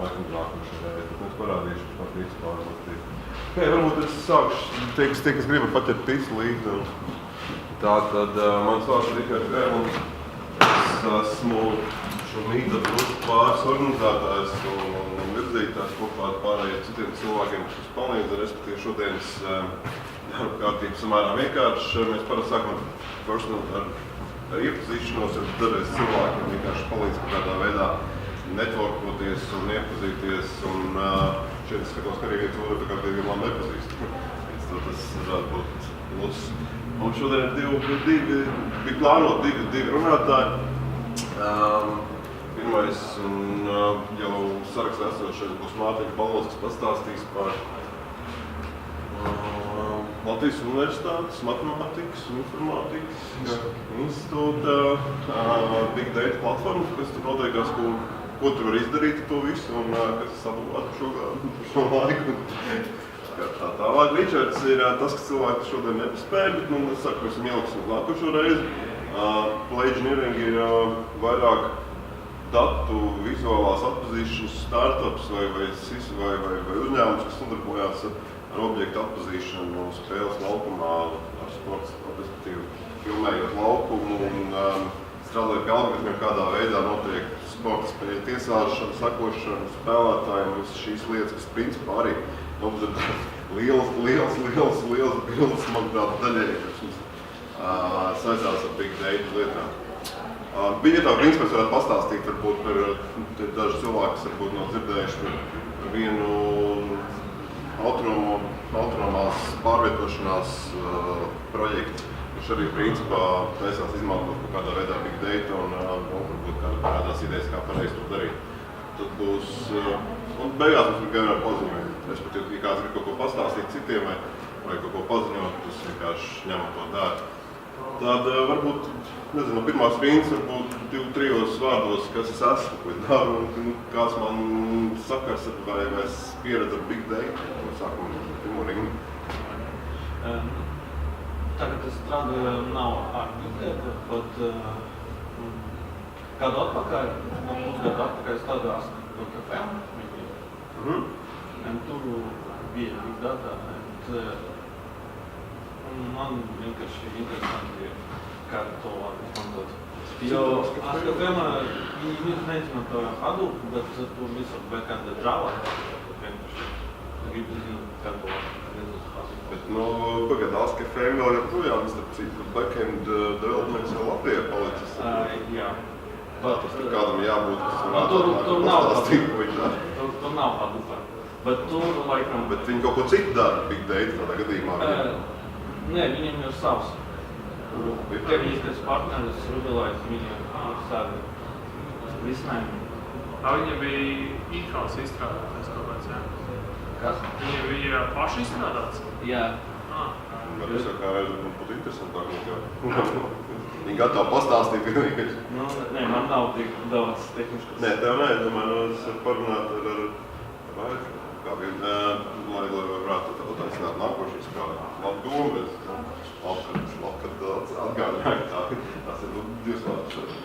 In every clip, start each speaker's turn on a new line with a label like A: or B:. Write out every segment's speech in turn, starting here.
A: laikam nākošajā reizē, tad mēs parādīšu par principā varbūt es sākšu, tie, kas griba paķert tisu līdzi. Tātad mans vārds ir Rihards Gērmans. Es esmu šo mītāpu grupu pāris organizētājs un virzītājs kopā ar pārējiem citiem cilvēkiem, kas palīdz, respektīvi šodienas darba kārtība samērā vienkārši. Mēs parasti sākam ar iepazīšanos ar dažreiz cilvēkiem, vienkārši palīdz kaut kādā veidā networkoties un iepazīties. Un šeit es skatos, ka arī viens otru tā kā divi labi nepazīst. Tas varētu būt plus. Un šodien bija plānot divi runātāji. Pirmais un jau sarakstā esošais būs Mārtiņš Balvos, kas pastāstīs par Latvijas Universitātes matemātikas un informātikas institūta Big Data platformu, kas tur noteikās, ko tur var izdarīt to visu un kas sadalātu šo laiku. Tālāk Ričards ir tas, kas cilvēki šodien nepaspēja, bet es saku, esam ieliksim nākošo reizi. Play Engineering ir vairāk datu vizuālās atpazīšanas startups vai uzņēmums, kas nodarbojās ar objektu atpazīšanu spēles laukumā, ar sports, respektīvi filmējot laukumu un strādājot pie algoritmiem, kādā veidā notiek sporta spēļu tiesāšana, sakošana spēlētājiem, visas šīs lietas, kas principā arī liels bildes, manuprāt, daļēji, saistās ar Big Data lietām. Bija tā, principā, es varētu pastāstīt varbūt par daži cilvēki, kas varbūt nav dzirdējuši par vienu autonomās pārvietošanās projektu, kurš arī principā taisās izmantot kaut kādā veidā Big Data un varbūt kādās idejas, kā pareizi to darīt. Tad būs, un beigās mums ir gan paziņojumi. Respektīvi, ja kāds grib kaut ko pastāstīt citiem vai kaut ko paziņot, tas vienkārši ņemam to dara. Tad varbūt, nezinu, pirmās rindas varbūt 2-3 vārdos, kas es esmu, ko es daru un kāds man sakars vai es pieredzu ar Big Data. Sākam pirmo rindu.
B: Tagad es strādāju nav ar Big Data, bet kādu atpakaļ, pusgadu atpakaļ strādājās Data Feb. Un tur bija Big Data. Man vienkārši interesanti ir, kā to var izmantot. Jo ASCII viņi neizmanto Hadoop, bet tur visur backend Java. Vienkārši gribu zināt, kā to var izmantot Hadoop.
A: Bet, pagad, ASCII vēl joprojām, starp citu, backend developments jau Latvijā palicis.
B: Jā.
A: Tas tur kādam jābūt, kas varētu pastāstīt, ko viņi dara.
B: Tur nav Hadoop. Bet tur laikam...
A: Bet viņi kaut ko citu dara Big Data tādā gadījumā?
B: Nē, viņiem ir savs. Tehniskais partneris, Rubilais, viņiem ir savi risinājumi.
C: Viņiem bija in-house izstrādātais kaut kāds, jā?
B: Kas?
C: Viņiem bija paši izstrādāts?
B: Jā.
A: Bet es jau kā redzu, man būtu interesantāk nekā. Viņi gatavi pastāstīt vienīgais.
B: Nē, man nav tik daudz tehniskas.
A: Nē, tev nē, domāju, es varu parunāt ar Vaišu. Lai varētu attaicināt nākošais kā labu domu, bet labkad daudz atgādināju, tās ir divas vārdas.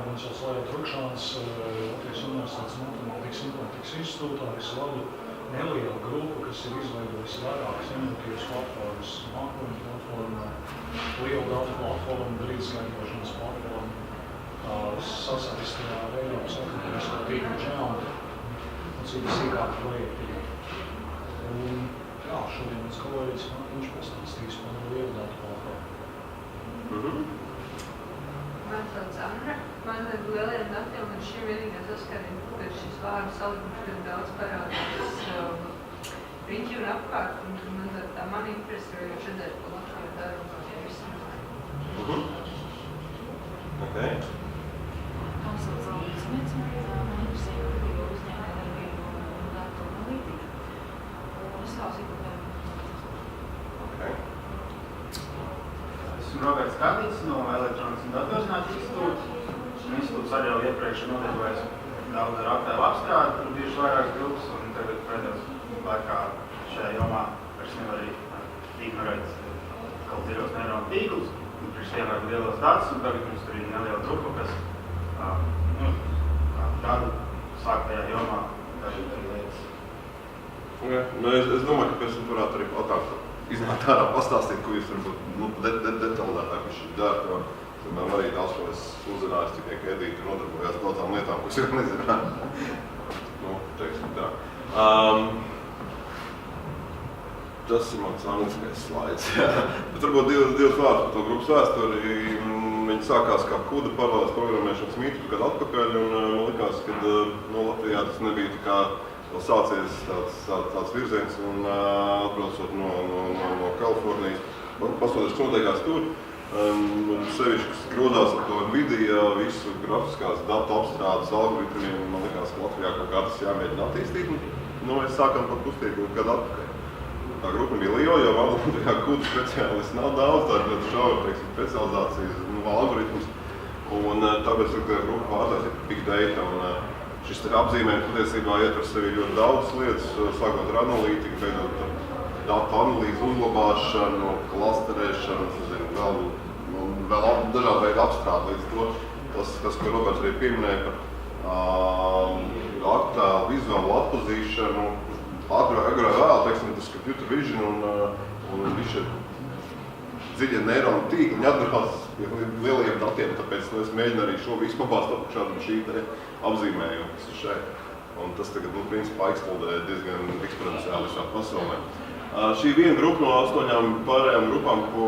D: Man sauc Latvijas Trukšāns, Latvijas Universitātes matemātikas informātikas institūtā. Es vadu nelielu grupu, kas ir izveidojusi vairākas inovatīvas platformas, mākoņu platformu, lielu datu platformu, brīdskaitļošanas platformu, sasaistījā ar Eiropas akadēmisko tīklu žēmu un citas sīkāku projektiem. Un, jā, šodien mans kolēģis viņš pastāstīs par lielu datu platformu.
E: Man sauc Anna. Man ar lieliem datiem un šim vienīgā saskarība, ka šis vārdu salikums ir daudz parādās riņķi un apkārt. Un man tā mani interesi ir redzēt, ko Latvija dara un kā tie risinājumi.
A: Okay.
F: Man sauc Alvis Smits, man interesē kopīgo uzņēmējdarbību un datu analītiku.
G: Esmu Roberts Kadīts no Elektronikas un datorzinātnes institūta. Institūts arī jau iepriekš ir nodarbojis daudz ar attēlu apstrādi, tur bijuši vairākas grupas, un tagad pēdējos laikā šajā jomā vairs nevar arī ignorēt kaltīros neironu tīklus, un priekš vienāk lielos datus, un tagad mums tur ir neliela grupa, kas gadu sāk tajā jomā vajadzīgi lietas.
A: Jā, es domāju, ka pēc tam varētu arī platāk iznākt ārā pastāstīt, ko jūs varbūt detalizētāk viņš dara. Piemēram, arī daudz, ko es uzzināju, tikai ka Edīte nodarbojās daudzām lietām, ko es jau nezināju. Teiksim tā. Tas ir mans angliskais slaids. Bet varbūt divas vārds par to grupas vēsturi. Viņi sākās kā kuda paralēlas programmēšanas mītu gadu atpakaļ, un man likās, ka Latvijā tas nebija tā kā vēl sācies tāds virziens, un atbraucot no Kalifornijas, pastoties, kas notiekās tur, un sevišķi, kas grodās ar to Nvidia, visu grafiskās datu apstrādes algoritmiem, man likās, ka Latvijā kaut kā tas jāmēģina attīstīt, un mēs sākām pat kustīt gadu atpakaļ. Tā grupa bija liela, jo Latvijā kudu speciālisti nav daudz, tā ir ļoti šaura, teiksim, specializācijas algoritmus, un tāpēc grupa pārstāvs ir Big Data, un šis apzīmējums patiesībā ietver sevi ļoti daudz lietas, sākot ar analītiku, beidzot datu analīzi, uzglabāšanu, klasterēšanu, vēl dažādu veidu apstrādi līdz to. Tas, ko Roberts arī pieminēja par attēlu, vizuālu atpazīšanu, agrāk vēl, teiksim, tas computer vision un viņš dziļie neironu tīkli atbrās pie lieliem datiem, tāpēc es mēģinu arī šo visu pabāzt apakšā šī apzīmējuma, kas ir šeit. Un tas tagad, principā, eksplodē diezgan eksponenciāli visā pasaulē. Šī viena grupa no 8 pārējām grupām, ko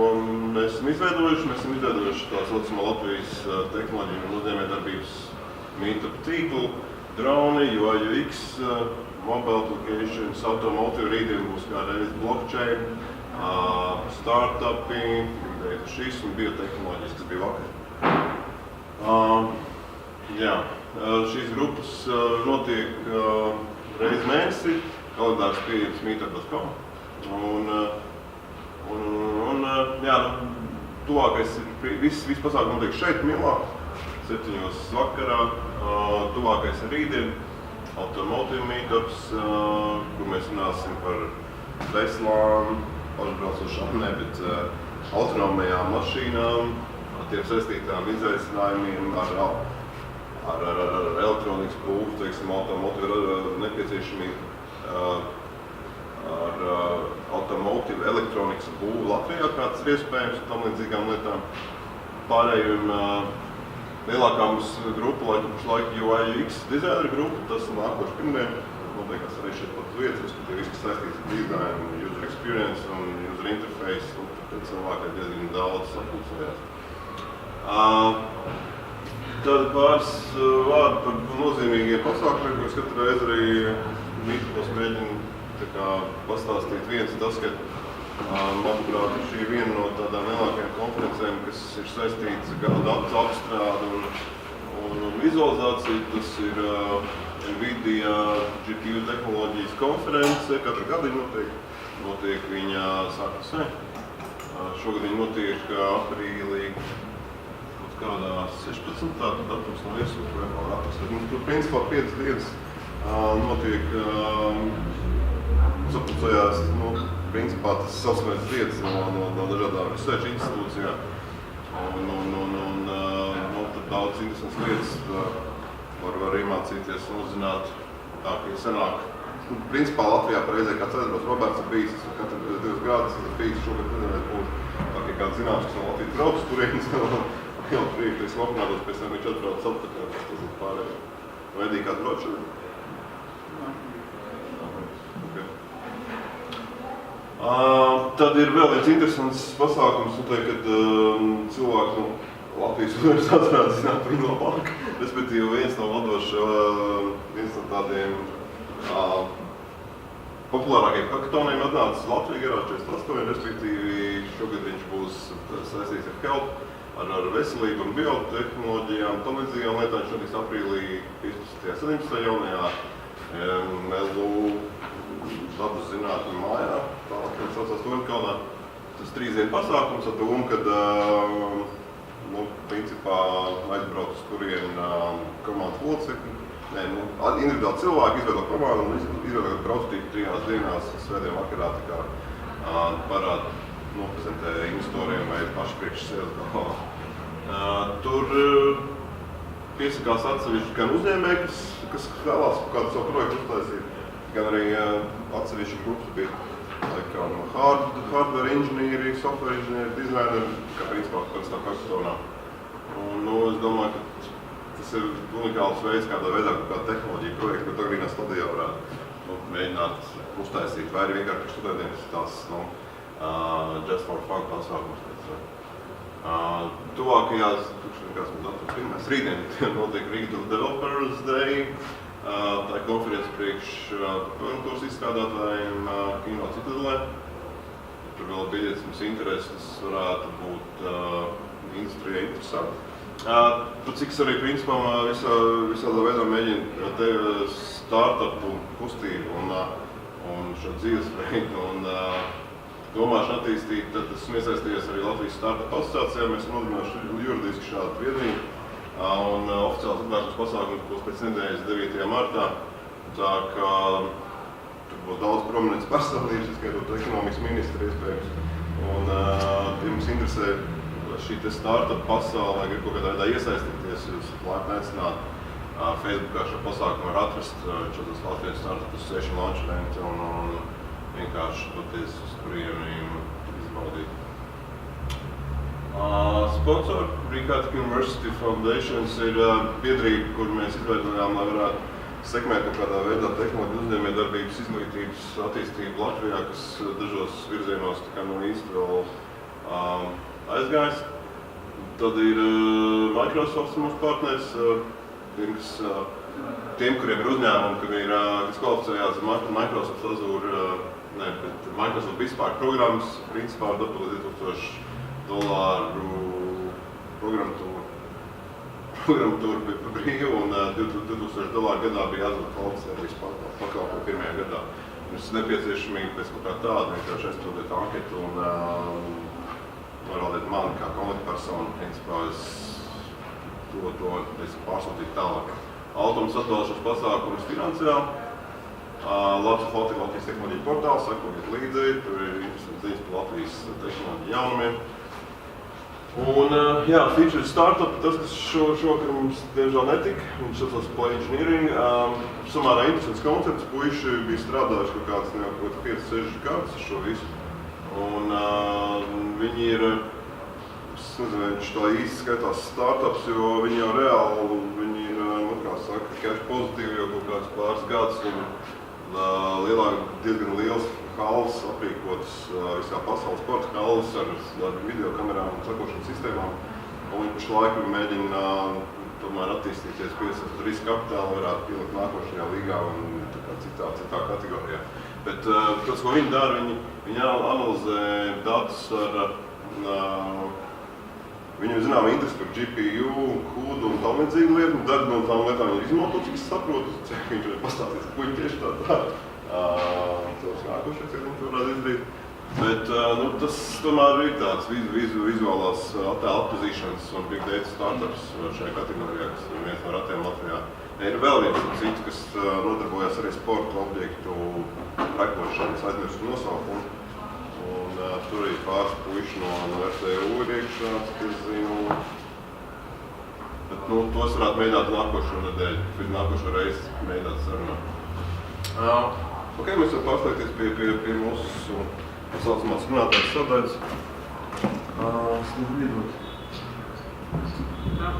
A: mēs esam izveidojuši tā saucamā Latvijas tehnoloģiju un uzņēmējdarbības meetup tīklu, droni, UI, UX, mobile applications, automotive, rītdien būs kādreiz blockchain, startupi, šis un biotehnoloģijas, kas bija vakar. Šīs grupas notiek reiz mēnesi, kalendārs pieejams meetup.com. Tuvākais ir, viss pasākums notiek šeit, Milā, 7 vakarā, tuvākais ir rītdien, automotive meetups, kur mēs runāsim par Teslām, pašbraucošām, bet autonomajām mašīnām, tiem saistītām izaicinājumiem ar elektronikas būvu, teiksim, automotive nepieciešamību, ar automotive elektronikas būvu Latvijā, kā tas ir iespējams, un tam līdzīgām lietām. Pārējiem lielākā mums grupa, pašlaik UI UX dizaineru grupa, tas nākoši pirmdien, notiekās arī šeit pat vietas, respektīvi viss, kas saistīts ar design, user experience un user interface, un tad cilvēki diezgan daudz sapulcējās. Tad pāris vārdi par nozīmīgiem pasākumiem, ko es katru reizi arī mītupos mēģinu pastāstīt. Viens tas, ka, manuprāt, šī ir viena no tādām lielākajām konferencēm, kas ir saistīts ar datu apstrādi un vizualizāciju. Tas ir Nvidia GPU tehnoloģijas konference, katru gadu notiek viņa sākas. Šogad viņa notiek aprīlī, kādā 16. datums no iesūtu vai vēl atrast. Tur principā 5 dienas notiek, sapulcējās, principā tas savsmēs vietas no dažādām research institūcijām. Un tad daudz interesants lietas var iemācīties un uzzināt. Tā, ka ir senāk, principā Latvijā pareizē kāds aizbrauc, Roberts ir bijis, katru 2 gadus ir bijis, šogad nezinu, būs tā, ka kāds zināms, kas no Latvijas brauc turienes. Jau priekš, es apmēros, pēc tam viņš atbrauc atpakaļ, tas ir pārējā. Vai Edī kāds brauc šodien? Okay. Tad ir vēl viens interesants pasākums, kad cilvēki no Latvijas universitātes varētu zināt viņu labāk. Respektīvi, viens no tādiem populārākajiem hackathoniem atnācis Latvijā garā 48, respektīvi šogad viņš būs saistīts ar Help. Ar veselību un biotehnoloģijām, tam līdzīgām lietām. Viņš notiks aprīlī 15. 17. jaunajā LU dabas zinātņu mājā, tālāk, kad saucās Turnkalnā. Tas 3 dienu pasākums ar domu, kad principā aizbrauc uz turieni komandas locekļi. Individuāli cilvēki izveido komandu un izveido prototīpu 3 dienās, svētdien vakarā parāda. Noprezentē investoriem vai paši priekš sevis galvā. Tur piesakās atsevišķi gan uzņēmēji, kas kas vēlās kādu savu projektu uztaisīt, gan arī atsevišķi grupas bija. Laikam hardware inženieri, software inženieri, designeri, kā principā tā hackathonā. Un, es domāju, ka tas ir unikāls veids, kādā veidā kāda tehnoloģija projekta, bet agrīnā stadijā varētu mēģināt uztaisīt, vai arī vienkārši studentiem, kas ir tās, just for fun pasākums. Tuvākajās, rītdien notiek Rīgas Developers Day, tā ir konferences priekš programmatūras izstrādātājiem Kino Citadelē. Tur vēl biļetes mums interesi, tas varētu būt industrijai interesanti. Cik es arī principā visādā veidā mēģinu startupu kustību un šo dzīvesveidu un domāšanu attīstīt, tad esmu iesaistījies arī Latvijas startup asociācijā. Mēs esam nodibinājuši juridiski šādu biedrību. Un oficiāls atklāšanas pasākums būs pēc nedēļas 9. martā. Tā kā tur būs daudz prominents personības, skaitot ekonomikas ministru iespējams. Un ja mums interesē šī startup pasaulē, grib kaut kādā veidā iesaistīties, jūs laipni aicināt. Facebookā šo pasākumu var atrast, šādas Latvijas Startup Association launch event un vienkārši doties uz turieni izbaudīt. Sponsor Brīkārtika University Foundations ir biedrība, kur mēs izveidojām, lai varētu sekmēt kādā veidā tehnoloģiju uzņēmējdarbības izglītības attīstību Latvijā, kas dažos virzienos no īsti vēl aizgājis. Tad ir Microsoft mūsu partners, tiem, kuriem ir uzņēmumi, kas kvalificējās Microsoft Azure, bet Microsoft Bispark programmas, principā ar $2000 programmatūru bija brīva un $2000 gadā bija Azure Cloud Service pakalpojumu pirmajā gadā. Mums ir nepieciešamība pēc kaut kā tāda, vienkārši aizpildīt anketu un norādīt mani kā kontaktpersonu, principā es to pārsūtītu tālāk. Automs atbalsta šos pasākumus finansiāli. Latvijas tehnoloģija portāls, sakojiet līdzi, tur ir interesanti ziņas par Latvijas tehnoloģiju jaunumiem. Un, feature startup, tas, kas šokar mums diemžēl netika, viņš saucās Play Engineering. Samērā interesants koncepts, puiši bija strādājuši kaut kāds 5-6 gadus ar šo visu. Un viņi ir, es nezinu, viņš tā īsti skaitās startups, jo viņi jau reāli, viņi ir, kā saka, cash pozitīvi jau kaut kāds pāris gadus. Diezgan liels halls aprīkotas visā pasaules sporta halls ar video kamerām un sakošanas sistēmām. Un viņi pašu laiku mēģina tomēr attīstīties, piesaistīt riska kapitālu, varētu pielikt nākošajā līgā un citā kategorijā. Bet tas, ko viņi dara, viņi analizē datus ar viņam zināma interesi par GPU, kūdu un tam līdzīgu lietu. Daļa no tām lietām viņi ir izmanto, cik es saprotu, viņš var pastāstīt, ko viņi tieši tā dara. Tas nākošais, ka viņi to varētu izdarīt. Bet tas tomēr ir tāds vizuālās attēla atpazīšanas un big data startups šajā kategorijā, kas ir viens no ratiem Latvijā. Ir vēl viens cits, kas nodarbojas arī sporta objektu rekošanas, aizmirstu nosaukumu. Un tur ir pāris puiši no FTU ir iekšā, cik es zinu. Bet tos varētu mēģināt nākošo nedēļu, nākošo reizi mēģināt sarunāt. Ok, mēs varam pārslēgties pie mūsu pasaucamās runātājas sadaļas. Sniedz iedot.
C: Jā.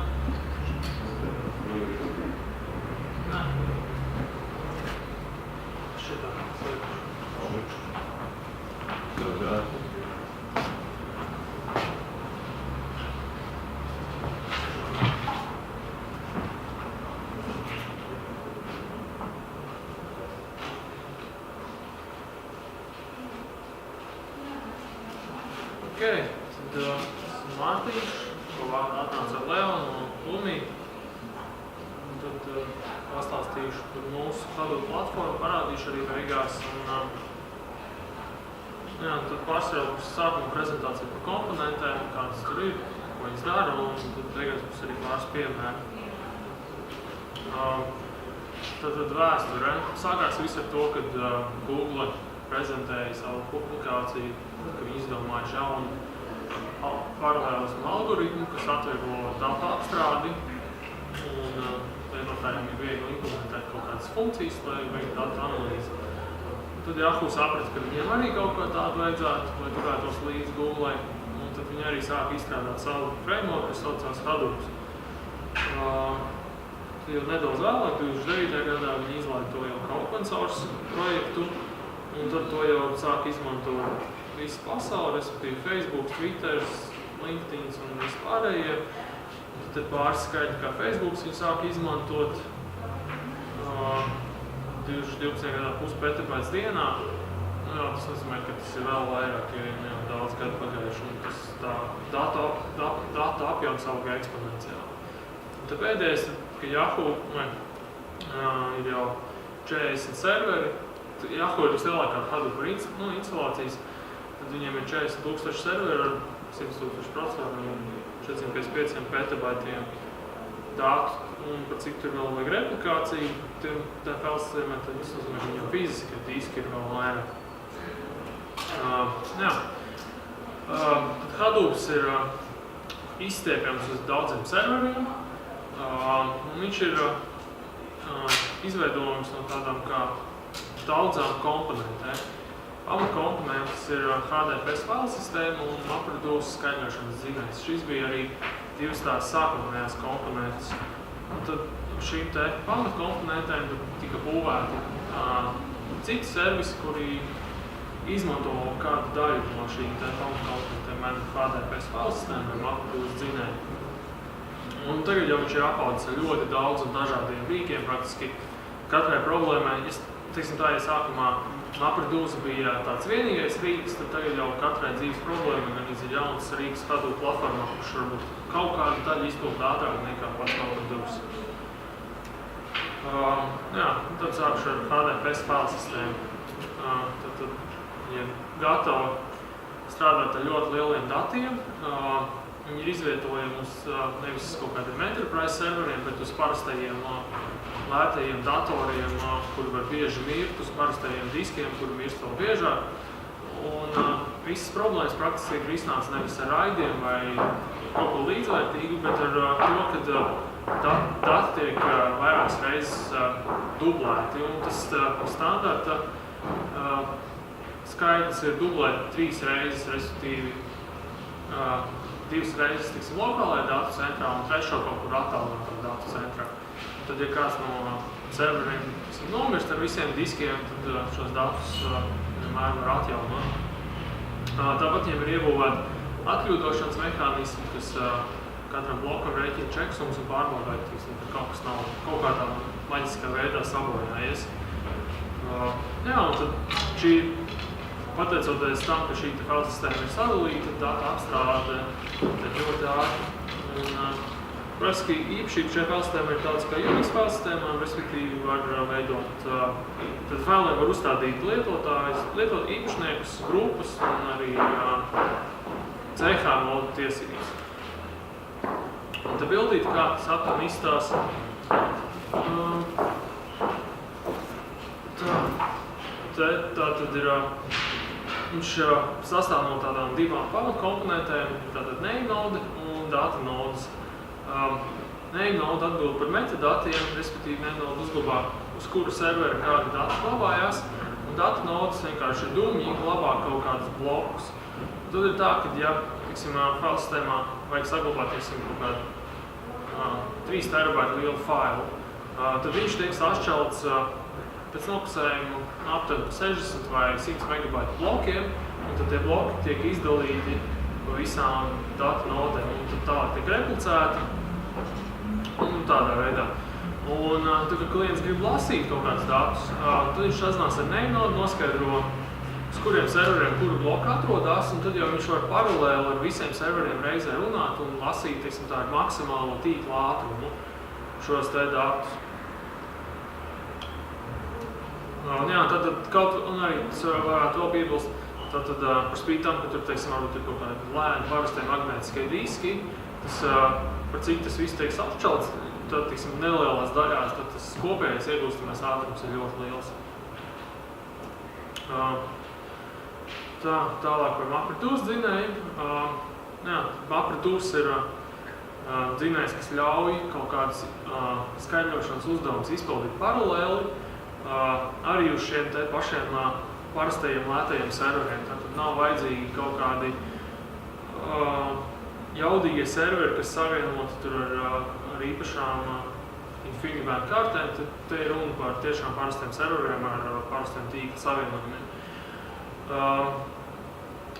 C: Nē. Šitā. Ok, tad Mārtiņš, ko atnāca ar Leonu un Lumiju. Tad pastāstīšu par mūsu Hadoop platformu, parādīšu arī beigās. Tad pārsvarā būs sākuma prezentācija par komponentēm, kādas tur ir, ko viņas dara, un tad beigās būs arī pāris piemēri. Tad vēsture. Sākās viss ar to, kad Google prezentēja savu publikāciju, ka viņi izdomāja jaunu paralēlismu algoritmu, kas atvieglo datu apstrādi. Un lietotājiem ir viegli implementēt kaut kādas funkcijas, lai veiktu datu analīzi. Tad Yahoo saprata, ka viņiem arī kaut ko tādu vajadzētu, lai turētos līdz Google, un tad viņi arī sāka izstrādāt savu framework, kas saucās Hadoop. Jau nedaudz vēlāk, 2009. gadā viņi izlaida to jau kā open source projektu, un tad to jau sāka izmantot visu pasauli, respektīvi Facebook, Twitter, LinkedIn un vispārējie. Tad ir pāris skaidri, kā Facebook viņi sāka izmantot 2012. gadā 0,5 petabytes dienā. Tas nozīmē, ka tas ir vēl vairāk, jo jau daudz gadu pagājuši, un tas datu apjoms auga eksponenciāli. Un tad pēdējais, ka Yahoo ir jau 40 serveri. Yahoo ir vislielākā Hadoop instalācijas. Tad viņiem ir 40,000 serveri ar 100,000 procesoriem un 455 petabaitiem datu. Un par cik tur vēl vajag replikāciju, tā filsistēmē, tad tas nozīmē, ka viņam fiziski diski ir vēl vairāk. Tad Hadoops ir izstiepjams uz daudziem serveriem. Viņš ir izveidojums no tādām kā daudzām komponentēm. Pamatkomponentes ir HDFS filsistēma un MapReduce skaidrošanas zinājums. Šis bija arī divas tās sākotnējās komponentes. Un tad šīm te pamatkomponentēm tika būvēti citi servisi, kuri izmanto kādu daļu no šīm te pamatkomponentēm, HDFS filsistēma vai MapReduce dzinēju. Un tagad jau viņš ir apaudzis ar ļoti daudz un dažādiem rīkiem, praktiski katrai problēmai. Ja sākumā MapReduce bija tāds vienīgais rīks, tad tagad jau katrai dzīves problēmai gan ir jauns rīks Hadoop platformā, kurš varbūt kaut kādu daļu izpildu ātrāk nekā pats MapReduce. Tad sākšu ar HDFS filsistēmu. Tad viņi ir gatavi strādāt ar ļoti lieliem datiem. Viņi ir izvietojami uz nevis kaut kādiem enterprise serveriem, bet uz parastajiem lētajiem datoriem, kuri var bieži mirt, uz parastajiem diskiem, kuri mirst vēl biežāk. Un visas problēmas praktiski ir risināts nevis ar raidiem vai kaut ko līdzvērtīgu, bet ar to, ka dati tiek vairākas reizes dublēti. Un tas standarta skaitlis ir dublēt 3 reizes, respektīvi 2 reizes lokālajā datu centrā un 3 kaut kur attālinātā datu centrā. Tad, ja kāds no serveriem nomirst ar visiem diskiem, tad šos datus vienmēr var atjaunot. Tāpat viņiem ir iebūvēti atļūdošanas mehānismi, kas katram blokam rēķina checksums un pārbauda, ka kaut kas nav kaut kādā maģiskā veidā sabojājies. Un tad šī, pateicoties tam, ka šī filsistēma ir sadalīta, data apstrāde ļoti ātri. Praktiski īpašība šajā filsistēmā ir tāds kā Unix filsistēmām, respektīvi var veidot, tad failē var uzstādīt lietot īpašniekus, grupas un arī CH modu tiesības. Un te bildīt, kā tas aptuveni izstāsta. Tā tad ir, viņš sastāv no tādām 2 pamatkomponentēm, tātad name node un data nodes. Name node atbild par metadatiem, respektīvi name node uzglabā, uz kuru serveri kādi dati glabājās, un data nodes vienkārši ir dumji glabā kaut kādus blokus. Tad ir tā, ka, ja, filsistēmā vajag saglabāt, kaut kādu 3 terabyte lielu failu, tad viņš tiek sašķelts pēc nokasējuma aptuveni 60 vai 100 megabaitu blokiem, un tad tie bloki tiek izdalīti pa visām datu nodēm, un tad tālāk tiek replicēti, un tādā veidā. Un tad, kad klients grib lasīt kaut kādus datus, tad viņš sazinās ar name nodu, noskaidro, uz kuriem serveriem kuru bloku atrodas, un tad jau viņš var paralēli ar visiem serveriem reizē runāt un lasīt, tā ar maksimālo tīkla ātrumu šos te datus. Tad kaut, un arī tas varētu vēl piebilst, tad par spīti tam, ka tur, varbūt ir kaut kādi lēni parastie magnētiskie diski, tas, par cik tas viss tiek sašķelts, tad, nelielās daļās, tad tas kopējais iegūstamais ātrums ir ļoti liels. Tālāk par MapReduce dzinēju. MapReduce ir dzinējs, kas ļauj kaut kādas skaidrošanas uzdevumus izpildīt paralēli, arī uz šiem te pašiem parastajiem lētajiem serveriem. Tātad nav vajadzīgi kaut kādi jaudīgie serveri, kas savienoti tur ar īpašām InfiniBand kartēm. Te ir runa par tiešām parastiem serveriem ar parastiem tīkla savienojumiem.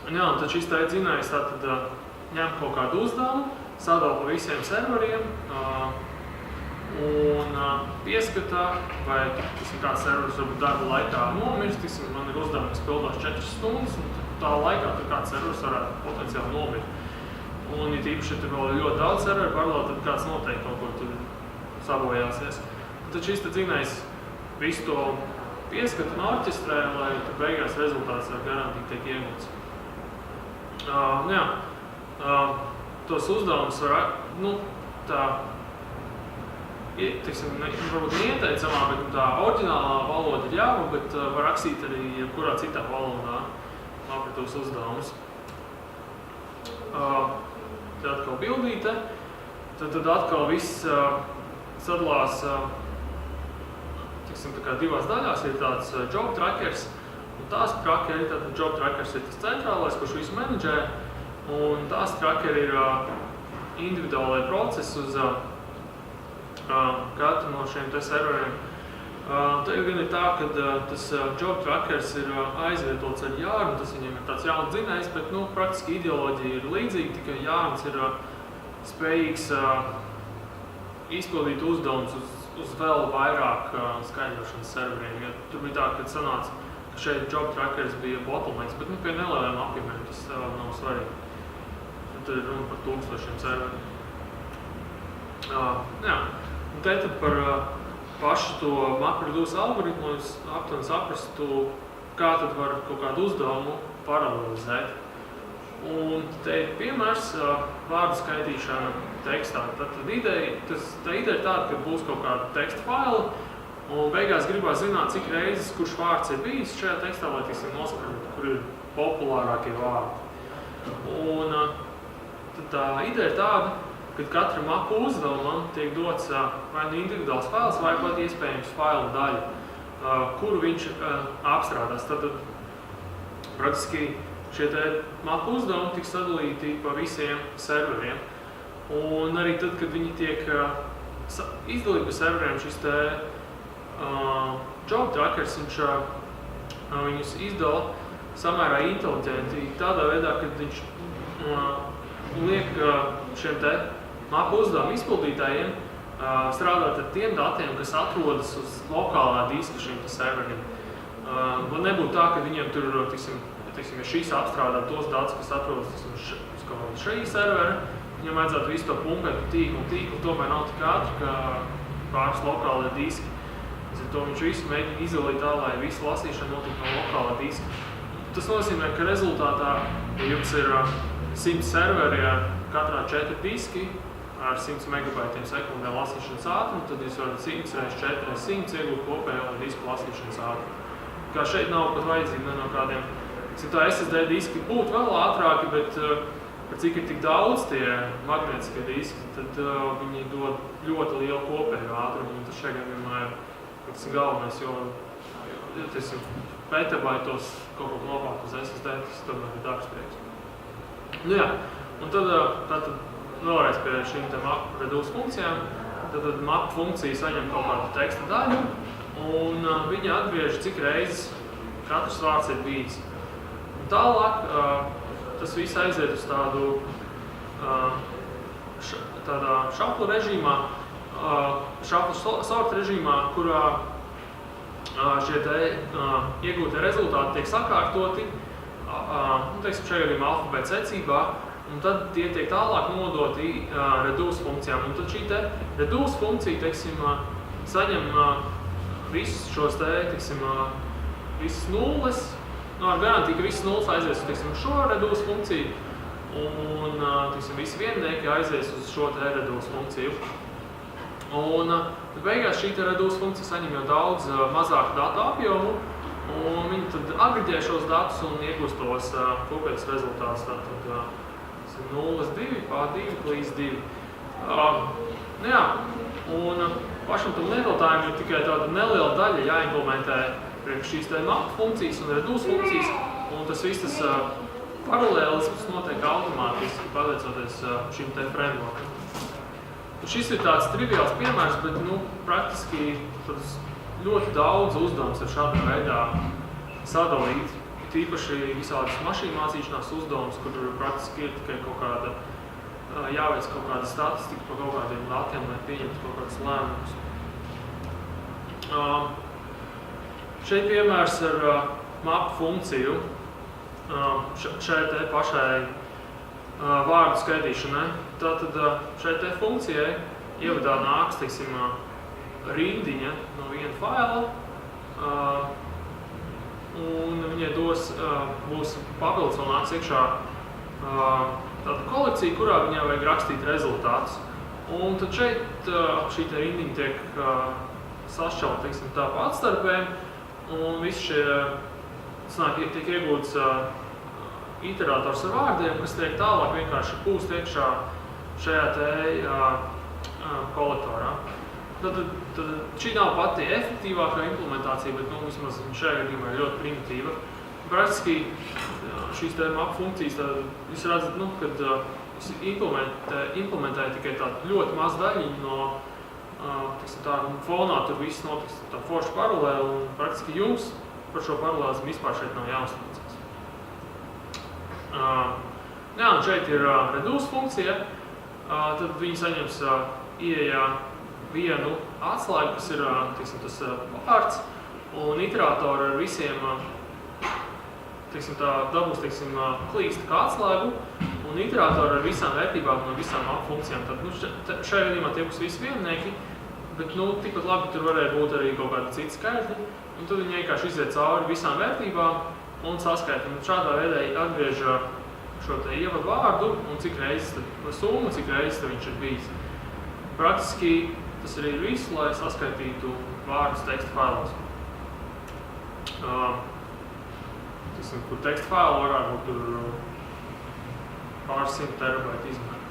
C: Un tad šis te dzinējs tātad ņem kaut kādu uzdevumu, sadala pa visiem serveriem un pieskatā, vai kāds serveris varbūt darba laikā nomirst, man ir uzdevumi, kas pildās 4 stundas, un tā laikā tur kāds serveris varētu potenciāli nomirt. Un, ja tīpaši, ja tur vēl ir ļoti daudz serveri paralēli, tad kāds noteikti kaut ko tur sabojāsies. Tad šis te dzinējs visu to pieskata un orķestrē, lai tur beigās rezultāts ar garantīgi tiek iegūts. Tos uzdevumus var, varbūt neieteicamā, bet tā oriģinālā valoda ir Java, bet var rakstīt arī jebkurā citā valodā apratos uzdevumus. Te atkal bildīte, tad atkal viss sadalās tā kā divās daļās. Ir tāds job trackers un task trackeri. Tātad job trackers ir tas centrālais, kurš visu menedžē, un task trackeri ir individuālai procesi uz katru no šiem te serveriem. Te gan ir tā, ka tas job trackers ir aizvietots ar Yarn, tas viņam ir tāds jauns dzinējs, bet praktiski ideoloģija ir līdzīga, tikai Yarns ir spējīgs izpildīt uzdevumus uz vēl vairāk skaidrošanas serveriem. Ja tur bija tā, ka sanāca, ka šeit job trackers bija bottlenecks, bet pie nelieliem apjomiem tas nav svarīgi. Tad ir runa par 1000 serveriem. Un te tad par pašu to MapReduce algoritmu es aptuveni saprastu, kā tad var kaut kādu uzdevumu paralelizēt. Un te ir piemērs vārdu skaitīšana tekstā. Tad ideja ir tāda, ka būs kaut kāda teksta faila, un beigās gribās zināt, cik reizes kurš vārds ir bijis šajā tekstā, lai noskaidrotu, kur ir populārākie vārdi. Un tad tā ideja ir tāda, kad katra mapu uzdevumam tiek dots vai individuāls fails, vai pat iespējams failu daļa, kuru viņš apstrādās. Tad praktiski šie te mapu uzdevumi tiks sadalīti pa visiem serveriem. Un arī tad, kad viņi tiek izdalīti pa serveriem, šis te job trackers, viņš viņus izdala samērā inteliģenti tādā veidā, kad viņš liek šiem te mapu uzdevumu izpildītājiem strādāt ar tiem datiem, kas atrodas uz lokālā diska šiem serveriem. Lai nebūtu tā, ka viņiem tur, ja šīs apstrādā tos datus, kas atrodas uz kaut šī servera, viņam vajadzētu visu to pumpēt pa tīklu, tomēr nav tik ātri, ka pāris lokālajie diski. To viņš visu mēģina izolīt tā, lai visu lasīšana notika no lokālā diska. Tas nozīmē, ka rezultātā, ja jums ir 100 serveri ar katrā 4 diski ar 100 megabaitiem sekundē lasīšanas ātrumu, tad jūs varat 100 x 4 x 100 iegūt kopējo disku lasīšanas ātrumu. Kā šeit nav pat vajadzīgi no kādiem, tā SSD diski būtu vēl ātrāki, bet par cik ir tik daudz tie magnetiskie diski, tad viņi dod ļoti lielu kopējo ātrumu, un tas šeit gadījumā ir galvenais, jo petabaitos kaut ko glabāt uz SSD, tas tomēr ir dārgspējīgs. Un tad vēlreiz pie šīm te MapReduce funkcijām, tad map funkcija saņem kaut kādu teksta daļu, un viņa atgriež, cik reizes katrs vārds ir bijis. Un tālāk tas viss aiziet uz tādā šafla režīmā, šafla sort režīmā, kurā šie te iegūtie rezultāti tiek sakārtoti, šajā gadījumā alfabēta secībā, un tad tie tiek tālāk nodoti reduce funkcijām. Un tad šī te reduce funkcija, saņem visus šos te, visas nulles, ar garantiju, ka visas nulles aizies uz šo reduce funkciju, un visi viennieki aizies uz šo te reduce funkciju. Un beigās šī te reduce funkcija saņem jau daudz mazāku datu apjomu, un viņi tad agreģē šos datus un iegūst tos kopējos rezultātus. Tātad 0,2 pār 2 līdz 2. Jā, un pašam tam lietotājiem ir tikai tāda neliela daļa jāimplementē priekš šīs te map funkcijas un reduce funkcijas, un tas viss tas paralēlisms notiek automātiski pateicoties šim te frameworkam. Šis ir tāds triviāls piemērs, bet praktiski ļoti daudz uzdevums ir šādā veidā sadalīt. Tīpaši visādas mašīnu mācīšanās uzdevumus, kur praktiski ir tikai kaut kāda jāveic kaut kāda statistika par kaut kādiem datiem, lai pieņemtu kaut kādus lēmumus. Šeit piemērs ar map funkciju. Šeit te pašai vārdu skaitīšanai. Tātad šeit te funkcijai ievadā nāks, teiksim, rindiņa no viena faila, un viņai būs papildus vēl nāks iekšā tāda kolekcija, kurā viņai vajag rakstīt rezultātus. Un tad šeit šī te rindiņa tiek sašķelta, teiksim, tā pa atstarpēm, un visi šie tiek iegūts iterators ar vārdiem, kas tiek tālāk vienkārši pūst iekšā šajā te kolektorā. Tad šī nav pati efektīvākā implementācija, bet vismaz šajā gadījumā ir ļoti primitīva. Praktiski šīs te map funkcijas, jūs redzat, kad jūs implementējat tikai tādu ļoti mazu daļiņu no fonā, tur viss notiks tā forša paralēli, un praktiski jums par šo paralēlismu vispār šeit nav jāuztraucas. Un šeit ir reduce funkcija, tad viņi saņems ieejā vienu atslēgu, kas ir tas vārds, un iteratori ar visiem dabūs klīsta kā atslēgu, un iteratori ar visām vērtībām no visām funkcijām. Tad šajā gadījumā tie būs visi viennieki, bet tikpat labi tur varēja būt arī kaut kādi citi skaitļi, un tad viņi vienkārši iziet cauri visām vērtībām un saskaita. Un šādā veidā atgriež šo te ievadu vārdu un cik reizes summu, cik reizes viņš ir bijis. Praktiski tas arī ir viss, lai saskaitītu vārdus teksta failos. Kur teksta failu varētu būt tur pāris 100 terabaiti izmēru.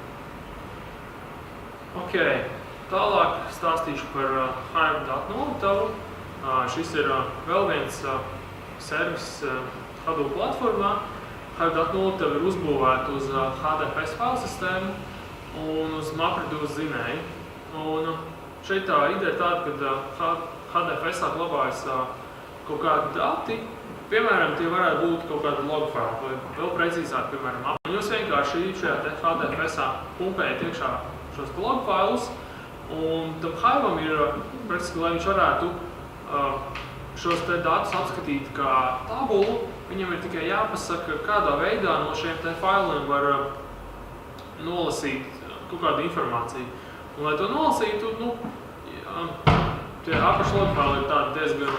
C: Tālāk stāstīšu par Hive.node. Šis ir vēl viens servis Hadoop platformā. Hive.node ir uzbūvēta uz HDFS failu sistēmu un uz MapReduce zinēju. Un šeit tā ideja ir tāda, ka HDFS-ā glabājas kaut kādi dati, piemēram, tie varētu būt kaut kādi log faili, vai vēl precīzāk, piemēram, un jūs vienkārši šajā HDFS-ā pumpējat iekšā šos log failus, un tam Hive-am ir, praktiski, lai viņš varētu šos te datus apskatīt kā tabulu, viņam ir tikai jāpasaka, kādā veidā no šiem te failiem var nolasīt kaut kādu informāciju. Un, lai to nolasītu, tie apakšlog faili ir tādi diezgan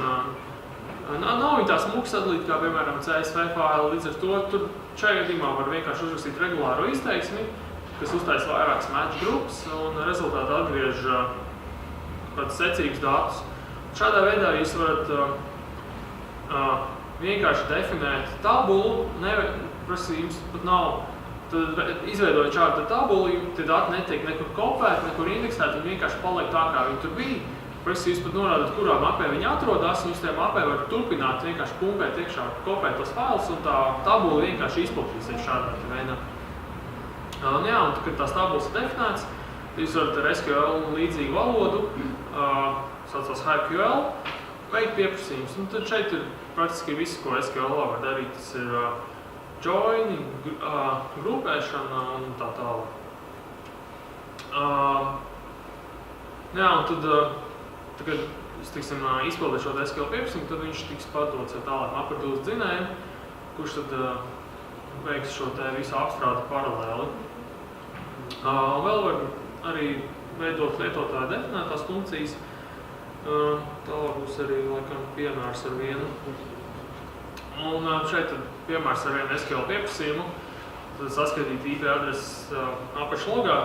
C: nav viņi tā smuki sadalīti, kā, piemēram, CSV faili. Līdz ar to tur šajā gadījumā var vienkārši uzrakstīt regulāro izteiksmi, kas uztaisa vairākas match grupas un rezultātā atgriež kādus secīgus datus. Šādā veidā jūs varat vienkārši definēt tabulu, jums pat nav, tad izveidojot šādu tabulu, tie dati netiek nekur kopēti, nekur indeksēti, viņi vienkārši paliek tā, kā viņi tur bija. Praktiski jūs pat norādat, kurā mapē viņi atrodas, un jūs tajā mapē var turpināt vienkārši pumpēt iekšā, kopēt tos failus, un tā tabula vienkārši izplatīsies šādā veidā. Un kad tās tabulas ir definētas, jūs varat ar SQL līdzīgu valodu, saucās HiveQL, veikt pieprasījumus. Un tad šeit ir praktiski viss, ko SQL var darīt. Tas ir join, grupēšana un tā tālāk. Un tad kad es izpildīšu šo SQL pieprasījumu, tad viņš tiks padots tālāk MapReduce zinējam, kurš tad veiks šo te visu apstrādi paralēli. Vēl var arī veidot lietotāja definētās funkcijas. Tālāk būs arī laikam piemērs ar vienu. Un šeit tad piemērs ar vienu SQL pieprasījumu. Tad saskaitīt IP adreses apakšlogā.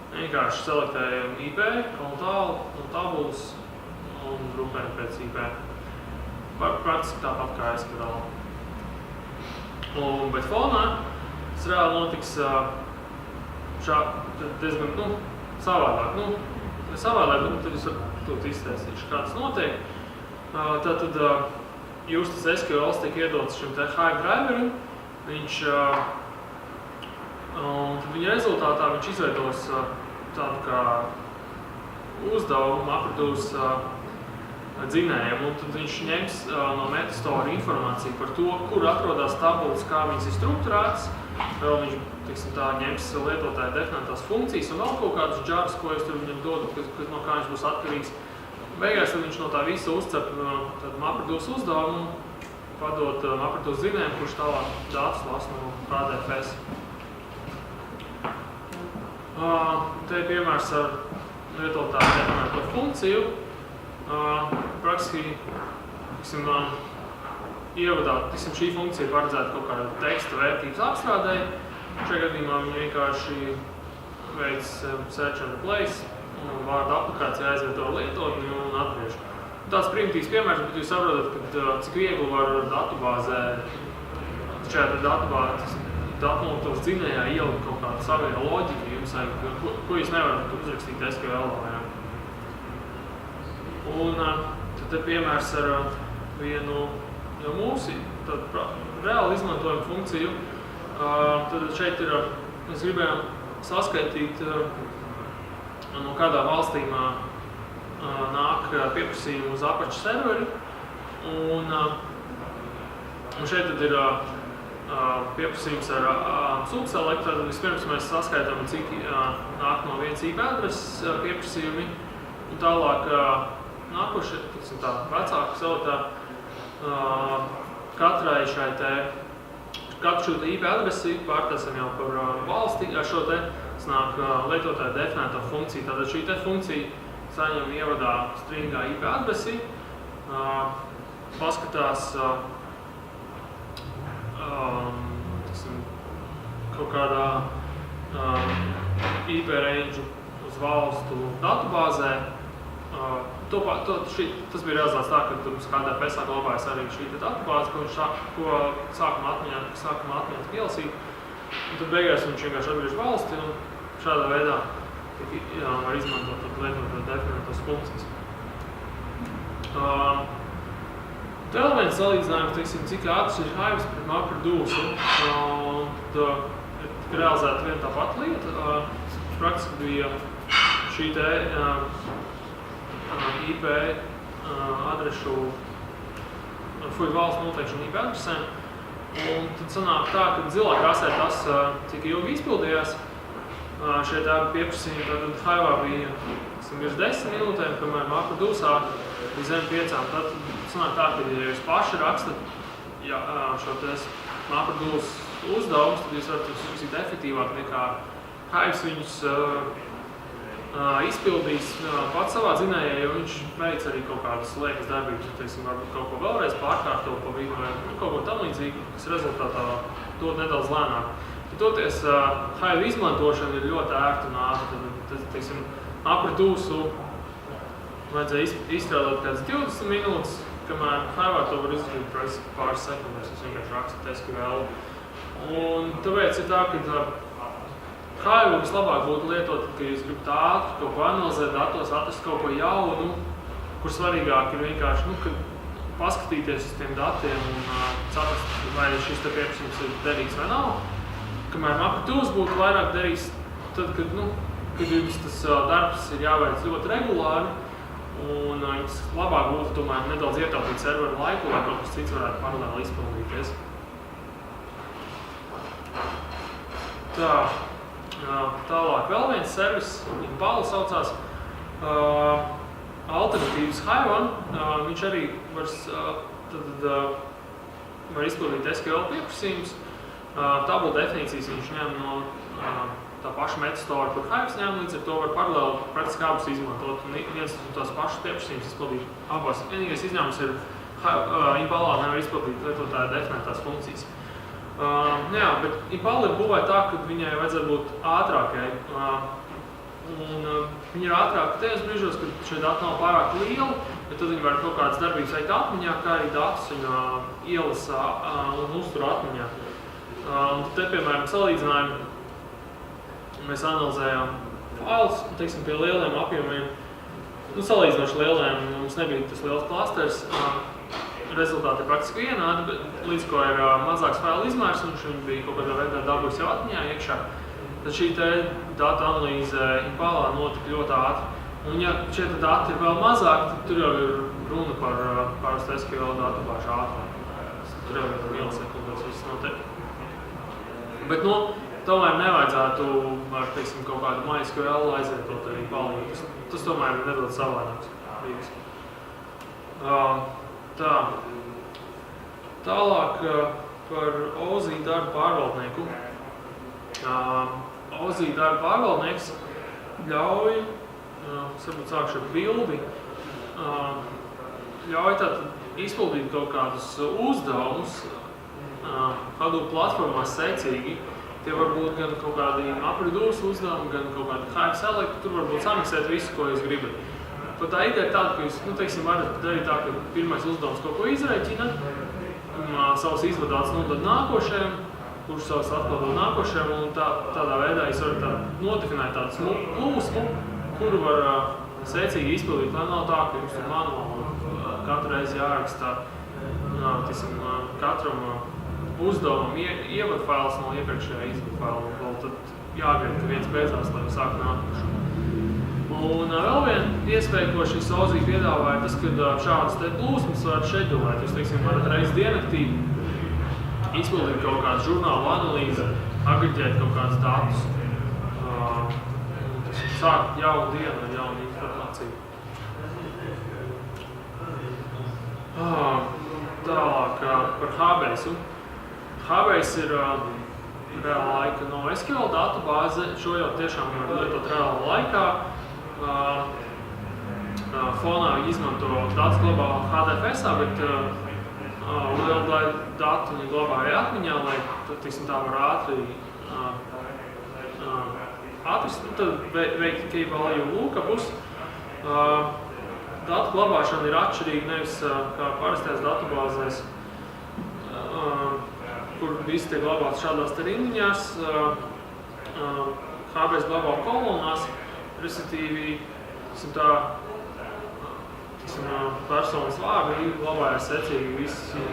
C: Vienkārši selektējam IP, kontālu un tabulas un grupējam pēc IP. Praktiski tāpat kā SQL. Bet fonā tas reāli notiks diezgan, savādāk. Savādāk, bet tad es varu izstāstīšu, kā tas notiek. Tātad jūs tas SQLs tiek iedots šim te Hive driverim, un tad viņa rezultātā viņš izveidos tādu kā uzdevumu, apradūs dzinējiem, un tad viņš ņems no metastore informāciju par to, kur atrodas tabulas, kā viņas ir strukturētas. Vēl viņš, teiksim tā, ņems lietotāja definētās funkcijas un vēl kaut kādus džarus, ko es tur viņam dodu, no kā viņš būs atkarīgs. Beigās tad viņš no tā visa uzcep apradūs uzdevumu, padot apradūs dzinējiem, kurš tālāk datus lasa no DFS. Te ir piemērs ar lietotāju definēto funkciju. Praktiski, ievadā, šī funkcija ir paredzēta kaut kāda teksta vērtības apstrādēji. Šajā gadījumā viņi vienkārši veic search and replace, vārdu aplikācijā aizvieto lietotni un atgriež. Tāds primitīvs piemērs, bet jūs saprotat, cik viegli var datubāzē, šajā datubāzē, datmotos dzinējā ielikt kaut kādu savienu loģiku jums, ko jūs nevarat uzrakstīt SQL-ā. Un tad ir piemērs ar vienu mūsu reāli izmantojumu funkciju. Tad šeit ir, mēs gribējām saskaitīt, no kādā valstīm nāk pieprasījumi uz Apache serveri. Un šeit tad ir pieprasījums ar subselect. Tad vispirms mēs saskaitām, cik nāk no viens IP adreses pieprasījumi. Un tālāk nākošie, tā vecāka sautā, katru šo IP adresi pārtaisam jau par valsti, ar šo te snāk lietotāja definētā funkcija. Tātad šī te funkcija saņem ievadā stringā IP adresi, paskatās kaut kādā IP range uz valstu datubāzē. Tas bija realizēts tā, ka mums KDFS glabājas arī šī datubāze, ko sākumā atmiņā pielasīt. Un tad beigās viņš vienkārši atgriež valsti un šādā veidā var izmantot lietotāju definētās funkcijas. Vēl viens salīdzinājums, cik ātrs ir Hives pret MapReduce. Tika realizēta viena tā pati lieta. Praktiski bija šī te IP adrešu, valsts noteikšana IP adresēm. Un tad sanāk tā, ka zilā krāsē tas, cik ilgi izpildījās. Šeit abi pieprasījumi, tad Hivā bija virs 10 minūtēm, kamēr MapReduce'ā bija zem 5. Tad sanāk tā, ka ja jūs paši rakstat šo MapReduce uzdevumus, tad jūs varat uzrakstīt efektīvāk nekā Hives viņus izpildīs pats savā dzinējā, jo viņš veic arī kaut kādas liekas darbības, teiksim, varbūt kaut ko vēlreiz pārkārto pa vidu vai kaut ko tam līdzīgi, kas rezultātā dod nedaudz lēnāk. Toties, Hive izmantošana ir ļoti ērta un ātra. Tad, teiksim, MapReduce'u vajadzēja izstrādāt kādas 20 minūtes, kamēr Hivā to var izdarīt pāris sekundes, es vienkārši rakstu SQL. Un tāpēc ir tā, ka Hive vislabāk būtu lietot, ka jūs gribat ātri kaut ko analizēt datos, atrast kaut ko jaunu, kur svarīgāk ir vienkārši paskatīties uz tiem datiem un saprast, vai šis te pieprasījums ir derīgs vai nav. Kamēr MapReduce būtu vairāk derīgs, tad, kad jums tas darbs ir jāveic ļoti regulāri, un jums labāk būtu tomēr nedaudz ietaupīt serveru laiku, lai kaut kas cits varētu paralēli izpildīties. Tālāk vēl viens servis, Impala saucās, alternatīvas Hive'am. Viņš arī var izpildīt SQL pieprasījumus. Tabula definīcijas viņš ņem no tā paša metastore, kur Hives ņem, līdz ar to var paralēli praktiski abus izmantot. Un viens un tās pašas pieprasījumus izpildīt abās. Vienīgais izņēmums ir Impala nevar izpildīt lietotāja definētās funkcijas. Bet Impala ir būvēta tā, ka viņai vajadzētu būt ātrākai. Viņa ir ātrāka tajos brīžos, kad šie dati nav pārāk lieli, bet tad viņi var kaut kādas darbības veikt atmiņā, kā arī datus viņa ielasa un uztur atmiņā. Te, piemēram, salīdzinājumi mēs analizējām failus, teiksim, pie lieliem apjomiem. Salīdzinoši lieliem, mums nebija tas liels klasters. Rezultāti ir praktiski vienādi, bet līdz ko ir mazāks failu izmērs, un viņi bija kaut kādā veidā dabūs jau atmiņā iekšā. Tad šī te datu analīze Impalā notika ļoti ātri. Un ja šie dati ir vēl mazāk, tad tur jau ir runa par parastu SQL datubāžu ātrumu. Tur jau ir milisekundes viss notiek. Bet, tomēr nevajadzētu ar, teiksim, kaut kādu MySQL aizvietot arī Impalā. Tas tomēr ir nedaudz savādāks. Tālāk par OZI darba pārvaldnieku. OZI darba pārvaldnieks ļauj, varbūt sākšu ar bildi, ļauj tātad izpildīt kaut kādus uzdevumus Hadoop platformās secīgi. Tie var būt gan kaut kādi apridūras uzdevumi, gan kaut kādi hack select, tur varbūt samiksēt visu, ko jūs gribat. Pat tā ideja ir tāda, ka jūs, teiksim, varat darīt tā, ka pirmais uzdevums kaut ko izreķina, savus izvadāts nodod nākošajam, kurš savus atkal dod nākošajam, un tādā veidā jūs varat nodefinēt tādu plūsmu, kuru var secīgi izpildīt, lai nav tā, ka jums tur manuāli katru reizi jāraksta, katram uzdevumam ievada fails no iepriekšējā izvada faila, un vēl tad jāgaida, ka viens beidzās, lai sāk nākošu. Un vēl viena iespēja, ko šis OZI piedāvā, ir tas, ka šādas te plūsmas var šedulēt. Jūs, teiksim, varat reiz diennaktī izpildīt kaut kādu žurnālu analīzi, agreģēt kaut kādus datus, sākt jaunu dienu ar jaunu informāciju. Tālāk par HBase-u. HBase ir reāla laika no SQL datubāze. Šo jau tiešām var lietot reāla laikā. Fonā izmanto datus glabā HDFS-ā, bet liela daļa datu viņi glabā arī atmiņā, lai tā var ātri tad veikt key value lookupus. Datu glabāšana ir atšķirīga nevis kā parastajās datubāzēs, kur visi tiek glabāts šādās te rindiņās. HBase glabā kolonās, respektīvi personas vārdi glabājas secīgi visi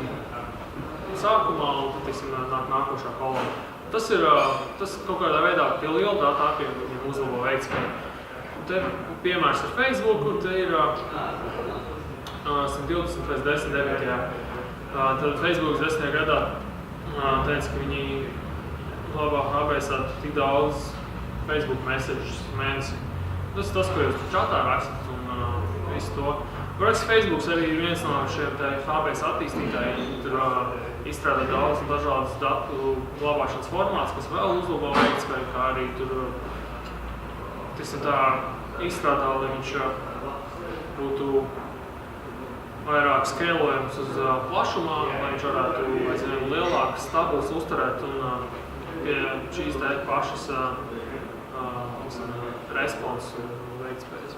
C: sākumā un tad nāk nākošā kolona. Tas kaut kādā veidā pie liela datu apjoma viņam uzlabo veiktspēju. Te piemērs ar Facebook, kur te ir 120 pēc 10.9. Tad Facebook 10. gadā teica, ka viņi glabā HBase tik daudz Facebook messages mēnesi. Tas ir tas, ko jūs čatā rakstat un visu to. Protams, Facebooks arī ir viens no šiem HBase attīstītājiem. Tur izstrādā daudz un dažādas datu glabāšanas formāts, kas vēl uzlabo veiktspēju, kā arī tur izstrādā, lai viņš būtu vairāk skalējums uz plašumā, lai viņš varētu aizvien lielāks stabuls uzturēt un pie šīs te pašas respons un veiktspējas.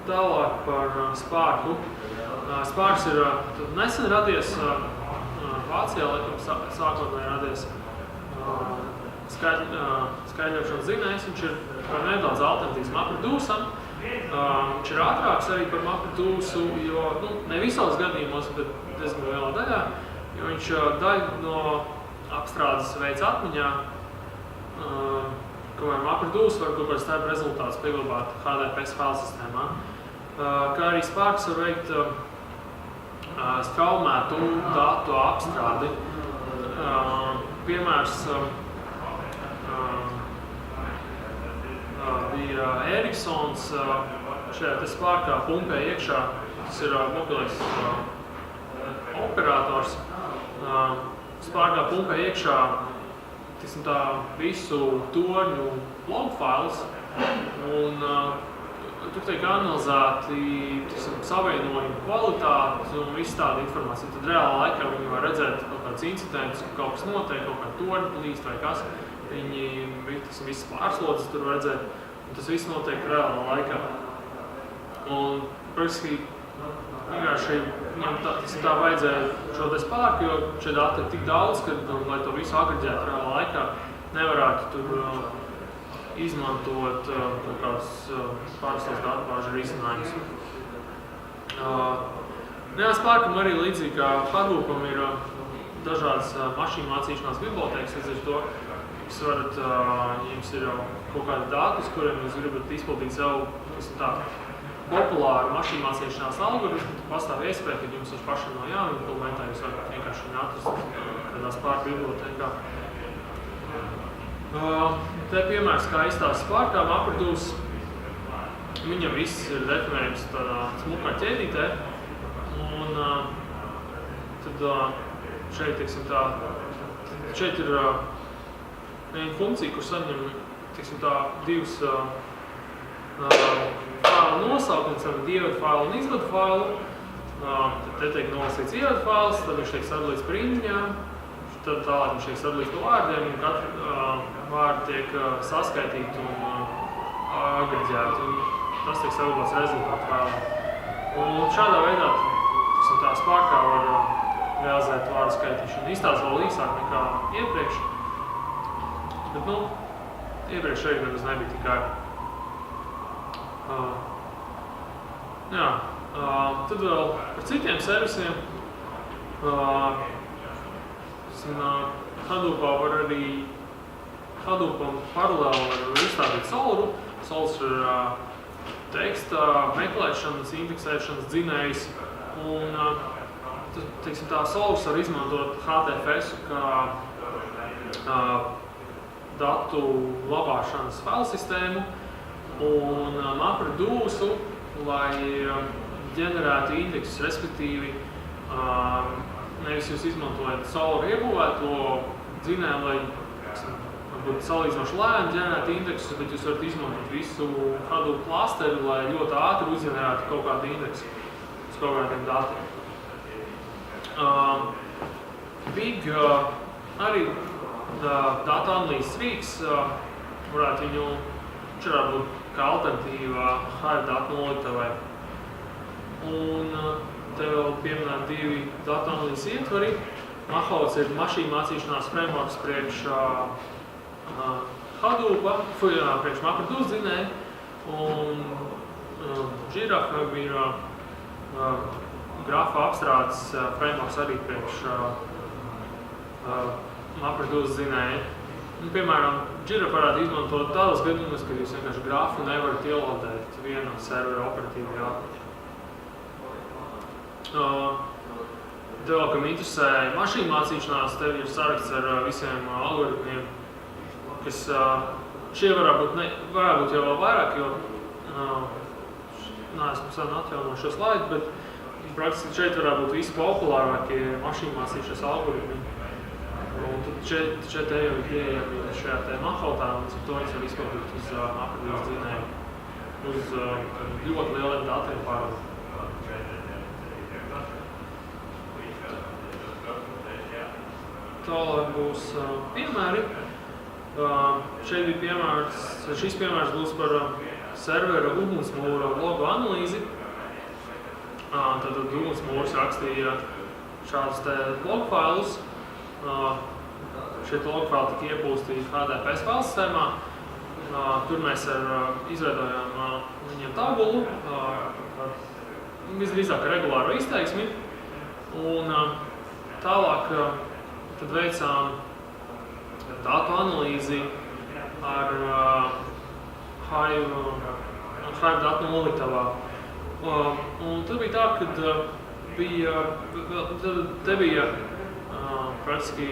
C: Tālāk par Sparku. Sparks ir nesen radies Vācijā, laikam sākotnēji radies skaidrošanas zinājums. Viņš ir par nedaudz alternatīvs MapReduce'am. Viņš ir ātrāks arī par MapReduce'u, jo ne visos gadījumos, bet diezgan lielā daļā, jo viņš daļu no apstrādes veids atmiņā, kamēr MapReduce var kaut kāds starp rezultātus pieglabāt HDFS file sistēmā. Kā arī Sparks var veikt straumētu datu apstrādi. Piemērs bija Ericssons šajā te Sparkā pumpē iekšā. Tas ir mobilais operators. Sparkā pumpē iekšā visu torņu log files. Un tur tiek analizēti savienojumu kvalitāti un visu tādu informāciju. Tad reālā laikā viņi var redzēt kaut kādus incidentus, ka kaut kas notiek, kaut kāda torņa plīst vai kas. Viņi visas pārslodzes tur var redzēt, un tas viss notiek reālā laikā. Un praktiski vienkārši man tā vajadzēja šo te spārku, jo šie dati ir tik daudz, ka, lai to visu agreģētu reālā laikā, nevarētu tur izmantot kaut kādus pārstos datubāžu risinājumus. Spārkam arī līdzīgi kā Hadoopam ir dažādas mašīnu mācīšanās bibliotēkas, līdz ar to jūs varat, jums ir kaut kādi dati, uz kuriem jūs gribat izpildīt savu populāru mašīnu mācīšanās algoritmu, pastāv iespēja, ka jums pašam nav jāimplementē, jūs varat vienkārši viņu atrast kādā spārku bibliotēkā. Te piemērs, kā izstāsta spārkā, MapReduce, viņam viss ir definējums tādā smukā ķēdītē, un tad šeit, teiksim tā, šeit ir viena funkcija, kur saņem, teiksim tā, divus failu nosaukums, ievadu failu un izvadu failu. Tad te tiek nolasīts ievadu fails, tad viņš tiek sadalīts par indiņām, tad tālāk viņš tiek sadalīts pa vārdiem, un katru vārdu tiek saskaitīti un agreģēti, un tas tiek saglabāts rezultātu failā. Un šādā veidā, tā spārkā var realizēt vārdu skaitīšanu. Izstāsta vēl īsāk nekā iepriekš, bet, iepriekš arī nemaz nebija tik āri. Tad vēl par citiem servisiem. Hadoopā var arī Hadoopam paralēli var izstādīt Solru. Sols ir teksta meklēšanas, indeksēšanas dzinējs. Un, teiksim tā, Solrs var izmantot HDFS kā datu glabāšanas failsistēmu un MapReduce, lai ģenerētu indeksus, respektīvi nevis jūs izmantojat Solru iebūvēto dzinēju, lai varbūt salīdzinoši lēni ģenerētu indeksus, bet jūs varat izmantot visu Hadoop klasteri, lai ļoti ātri uzģenerētu kaut kādu indeksu uz kaut kādiem datiem. Big arī data analīzes rīks, varētu viņu būt kā alternatīva Hive datu noliktavai. Un te vēl pieminēt divi datu analīzes ietvari. Mahauts ir mašīnu mācīšanās frameworks priekš Hadoopa, priekš MapReduce dzinēju, un Data Feb ir grafa apstrādes frameworks arī priekš MapReduce dzinēju. Piemēram, Jira varētu izmantot tādas gadījumus, kad jūs vienkārši grafu nevarat ielādēt vienu servera operatīvajā ātrumā. Te vēl, kam interesē mašīnu mācīšanās, tev ir saraksts ar visiem algoritmiem, kas šie varētu būt jau vēl vairāk, jo neesmu sen atjaunojuši šo slaidu, bet praktiski šeit varētu būt visi populārākie mašīnu mācīšanās algoritmi. Un tad šeit jau ir pieejami šajā te mahautā, un to viņas var izpildīt uz MapReduce dzinēju, uz ļoti lieliem datiem pārādām. Tālāk būs piemēri. Šis piemērs būs par servera ugunsmūra logo analīzi. Tad ugunsmūrs rakstīja šādus te log failus. Šie log faili tika iepūstīti HDFS failsistēmā. Tur mēs izveidojām viņiem tabulu ar visdrīzāk regulāro izteiksmi. Un tālāk tad veicām datu analīzi ar Hive datu noliktavā. Un tad bija tā, kad te bija praktiski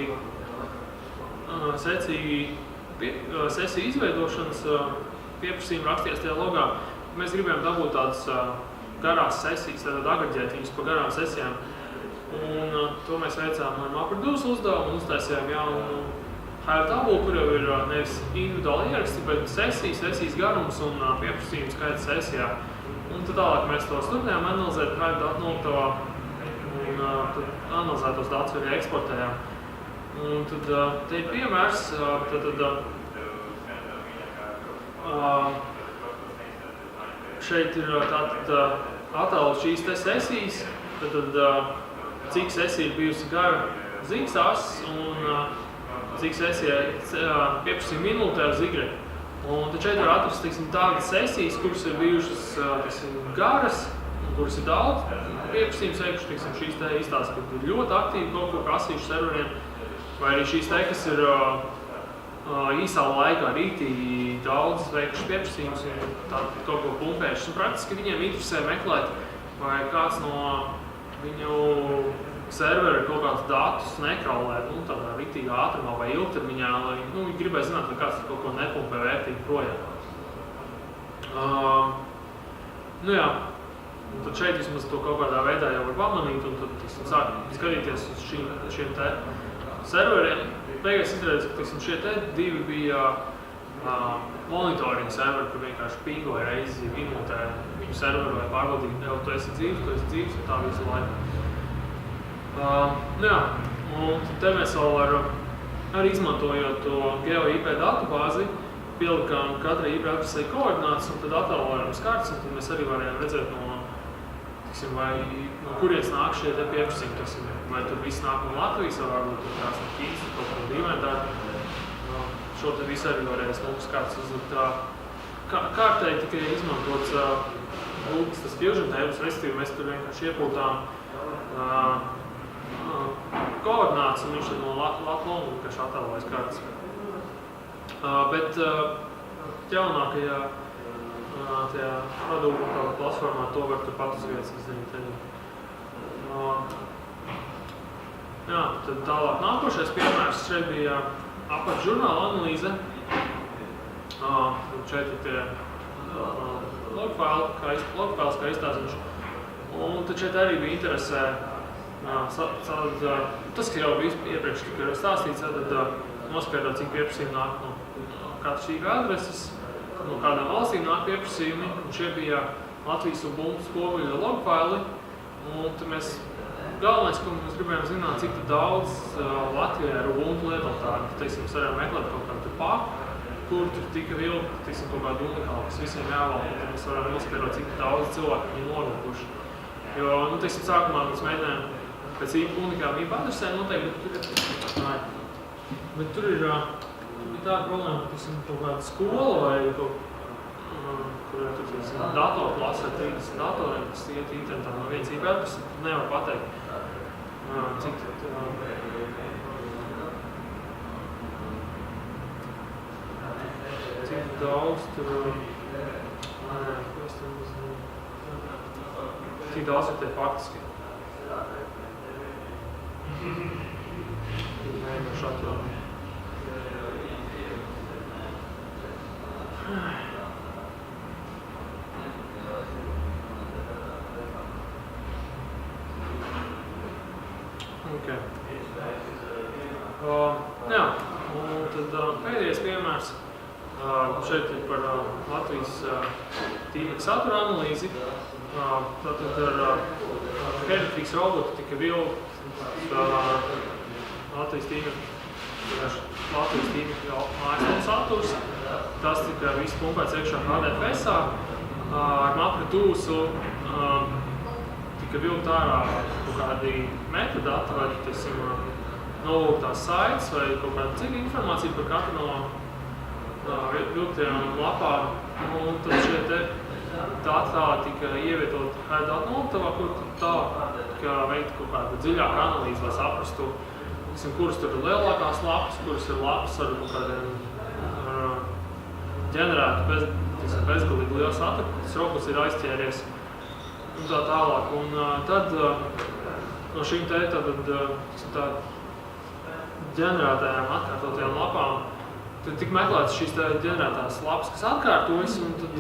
C: sesiju izveidošanas pieprasījumi rakstījās tajā logā. Mēs gribējām dabūt tādas garās sesijas, tātad agreģēt viņus pa garām sesijām. Un to mēs veicām ar MapReduce uzdevumu un uztaisījām jaunu Hive tabulu, kur jau ir nevis individuāli ieraksti, bet sesijas garums un pieprasījums skaits sesijā. Un tad tālāk mēs tos turpinājām analizēt Hive datu noliktavā un tad analizētos datus arī eksportējām. Un tad te ir piemērs, šeit ir tātad attēlot šīs te sesijas, tad cik sesija ir bijusi gara zīgs ass un cik sesija pieprasījuma minūtē ar zigreņu. Un tad šeit var atrast, teiksim, tādas sesijas, kuras ir bijušas, teiksim, garas, kuras ir daudz pieprasījums veikuši, teiksim, šīs te izstāsta, ka ir ļoti aktīvi kaut ko prasījuši serveriem, vai arī šīs te, kas ir īsā laikā rītīgi daudz veikuši pieprasījumus un tātad kaut ko pumpējuši. Un praktiski viņiem interesē meklēt, vai kāds no viņu serveri kaut kādus datus nekraulē, tādā rītīgā ātrumā vai ilgtermiņā, lai viņi gribēja zināt, vai kāds kaut ko nepumpē vērtīgi projām. Jā, un tad šeit vismaz to kaut kādā veidā jau var pamanīt, un tad sāk skatīties uz šiem te serveriem. Beigās izrādās, ka šie te divi bija monitoring serveri, kur vienkārši pingoja reizi minūtē viņu serveru vai pārbaudīt, jau tu esi dzīves, un tā visu laiku. Jā, un te mēs vēl arī izmantojot to GeoIP datubāzi, pielikām katrai IP adresei koordinātas un tad attēlojam kartes, un tad mēs arī varējām redzēt vai no kurienes nāk šie te pieprasījumi, vai tur viss nāk no Latvijas, vai varbūt tur kāds no Ķīnas, kaut kā dīvaini tādu. Šo te visu arī varēs mūsu kartes uzlikt. Kārtēji tikai izmantots Google tas Fusion tables, respektīvi mēs tur vienkārši iepūtām koordinātas, un viņš tad no Latvijas vienkārši attēlojas kartes. Bet jaunākajā tajā Hadoop platformā to var turpat uz vietas izdarīt. Jā, tad tālāk nākošais piemērs šeit bija apart žurnāla analīze. Šeit ir tie logfiles, kā izstāstīšu. Un tad šeit arī bija interesē, tas, ka jau bija iepriekš tika stāstīts, tad noskaidrot, cik pieprasījumi nāk no katras IP adreses, no kādām valstīm nāk pieprasījumi, un šie bija Latvijas Ubuntu spoguļa logfaili, un tad mēs, galvenais, ko mēs gribējām zināt, cik daudz Latvijā ir Ubuntu lietotāji, teiksim, mēs varējām meklēt kaut kādu paku, kur tur tika vilkt, teiksim, kaut kādu unikālu, kas visiem jāvalda, un tad mēs varam noskaidrot, cik daudz cilvēku viņi nolikuši. Jo, teiksim, sākumā mēs mēģinājām pēc unikālu IP adresēm noteikti, bet tur ir tāda problēma, ka kaut kāda skola vai kaut kur ir datorklasa ar 30 datoriem, kas iet internetā no viens IP adreses, tad nevar pateikt, cik daudz tur, cik daudz ir tie faktiski. Mēģināšu atvēlēt. Okay. Jā, un tad pēdējais piemērs šeit ir par Latvijas tīmekļa satura analīzi. Tātad ar Heritix robotu tika vilkt Latvijas tīmekļa mājaslapu saturs. Tas tika viss pumpēts iekšā HDFS-ā. Ar Mapka tūsu tika vilkt ārā kaut kādi metadati vai, teiksim, nolūktās saites vai kaut kāda cita informācija par katru no vilktajām lapām. Un tad šie te dati tika ievietot kādā datu noliktavā, kur tālāk tika veikt kaut kāda dziļāka analīze, lai saprastu, kuras tur ir lielākās lapas, kuras ir lapas ar kaut kādiem ģenerētu bezgalīgi lielu saturu, tas robots ir aizķēries un tā tālāk. Un tad no šīm te tā ģenerētajām atkārtotajām lapām tad tik meklētas šīs ģenerētās lapas, kas atkārtojas, un tad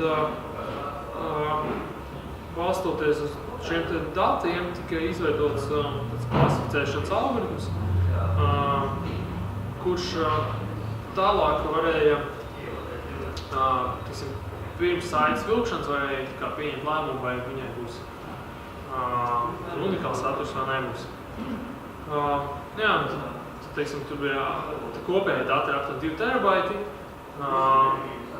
C: balstoties uz šiem te datiem tika izveidots klasificēšanas algoritms, kurš tālāk varēja pirms saites vilkšanas varēja pieņemt lēmumu, vai viņai būs unikāls saturs vai nebūs. Jā, teiksim, tur bija kopēji dati ir aptuveni 2 terabaiti.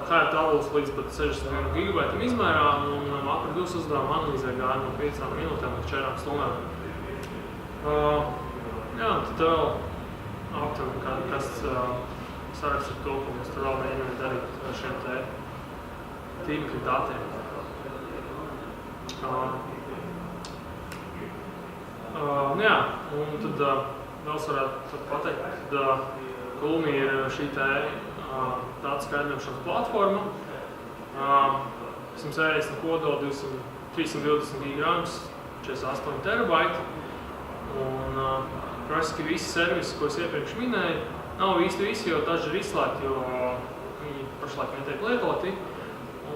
C: tā ir tabulas līdz pat 61 gigabaitam izmērā, un apradus uzdevuma analīzē gāja no 5 minūtēm līdz 4 stundām. Jā, un tad vēl aptuveni kas saraksts ar to, ko mēs tur vēl mēģinām darīt ar šiem te tīmekļa datiem. Jā, un tad vēl es varētu pateikt, tad Kulmi ir šī te datu skaidrošanas platforma. 140 kodoli, 320 gigagrams, 48 terabaiti. Un praktiski visi servisi, ko es iepriekš minēju, nav īsti visi, jo daži ir izslēgti, jo viņi pašlaik netiek lietoti.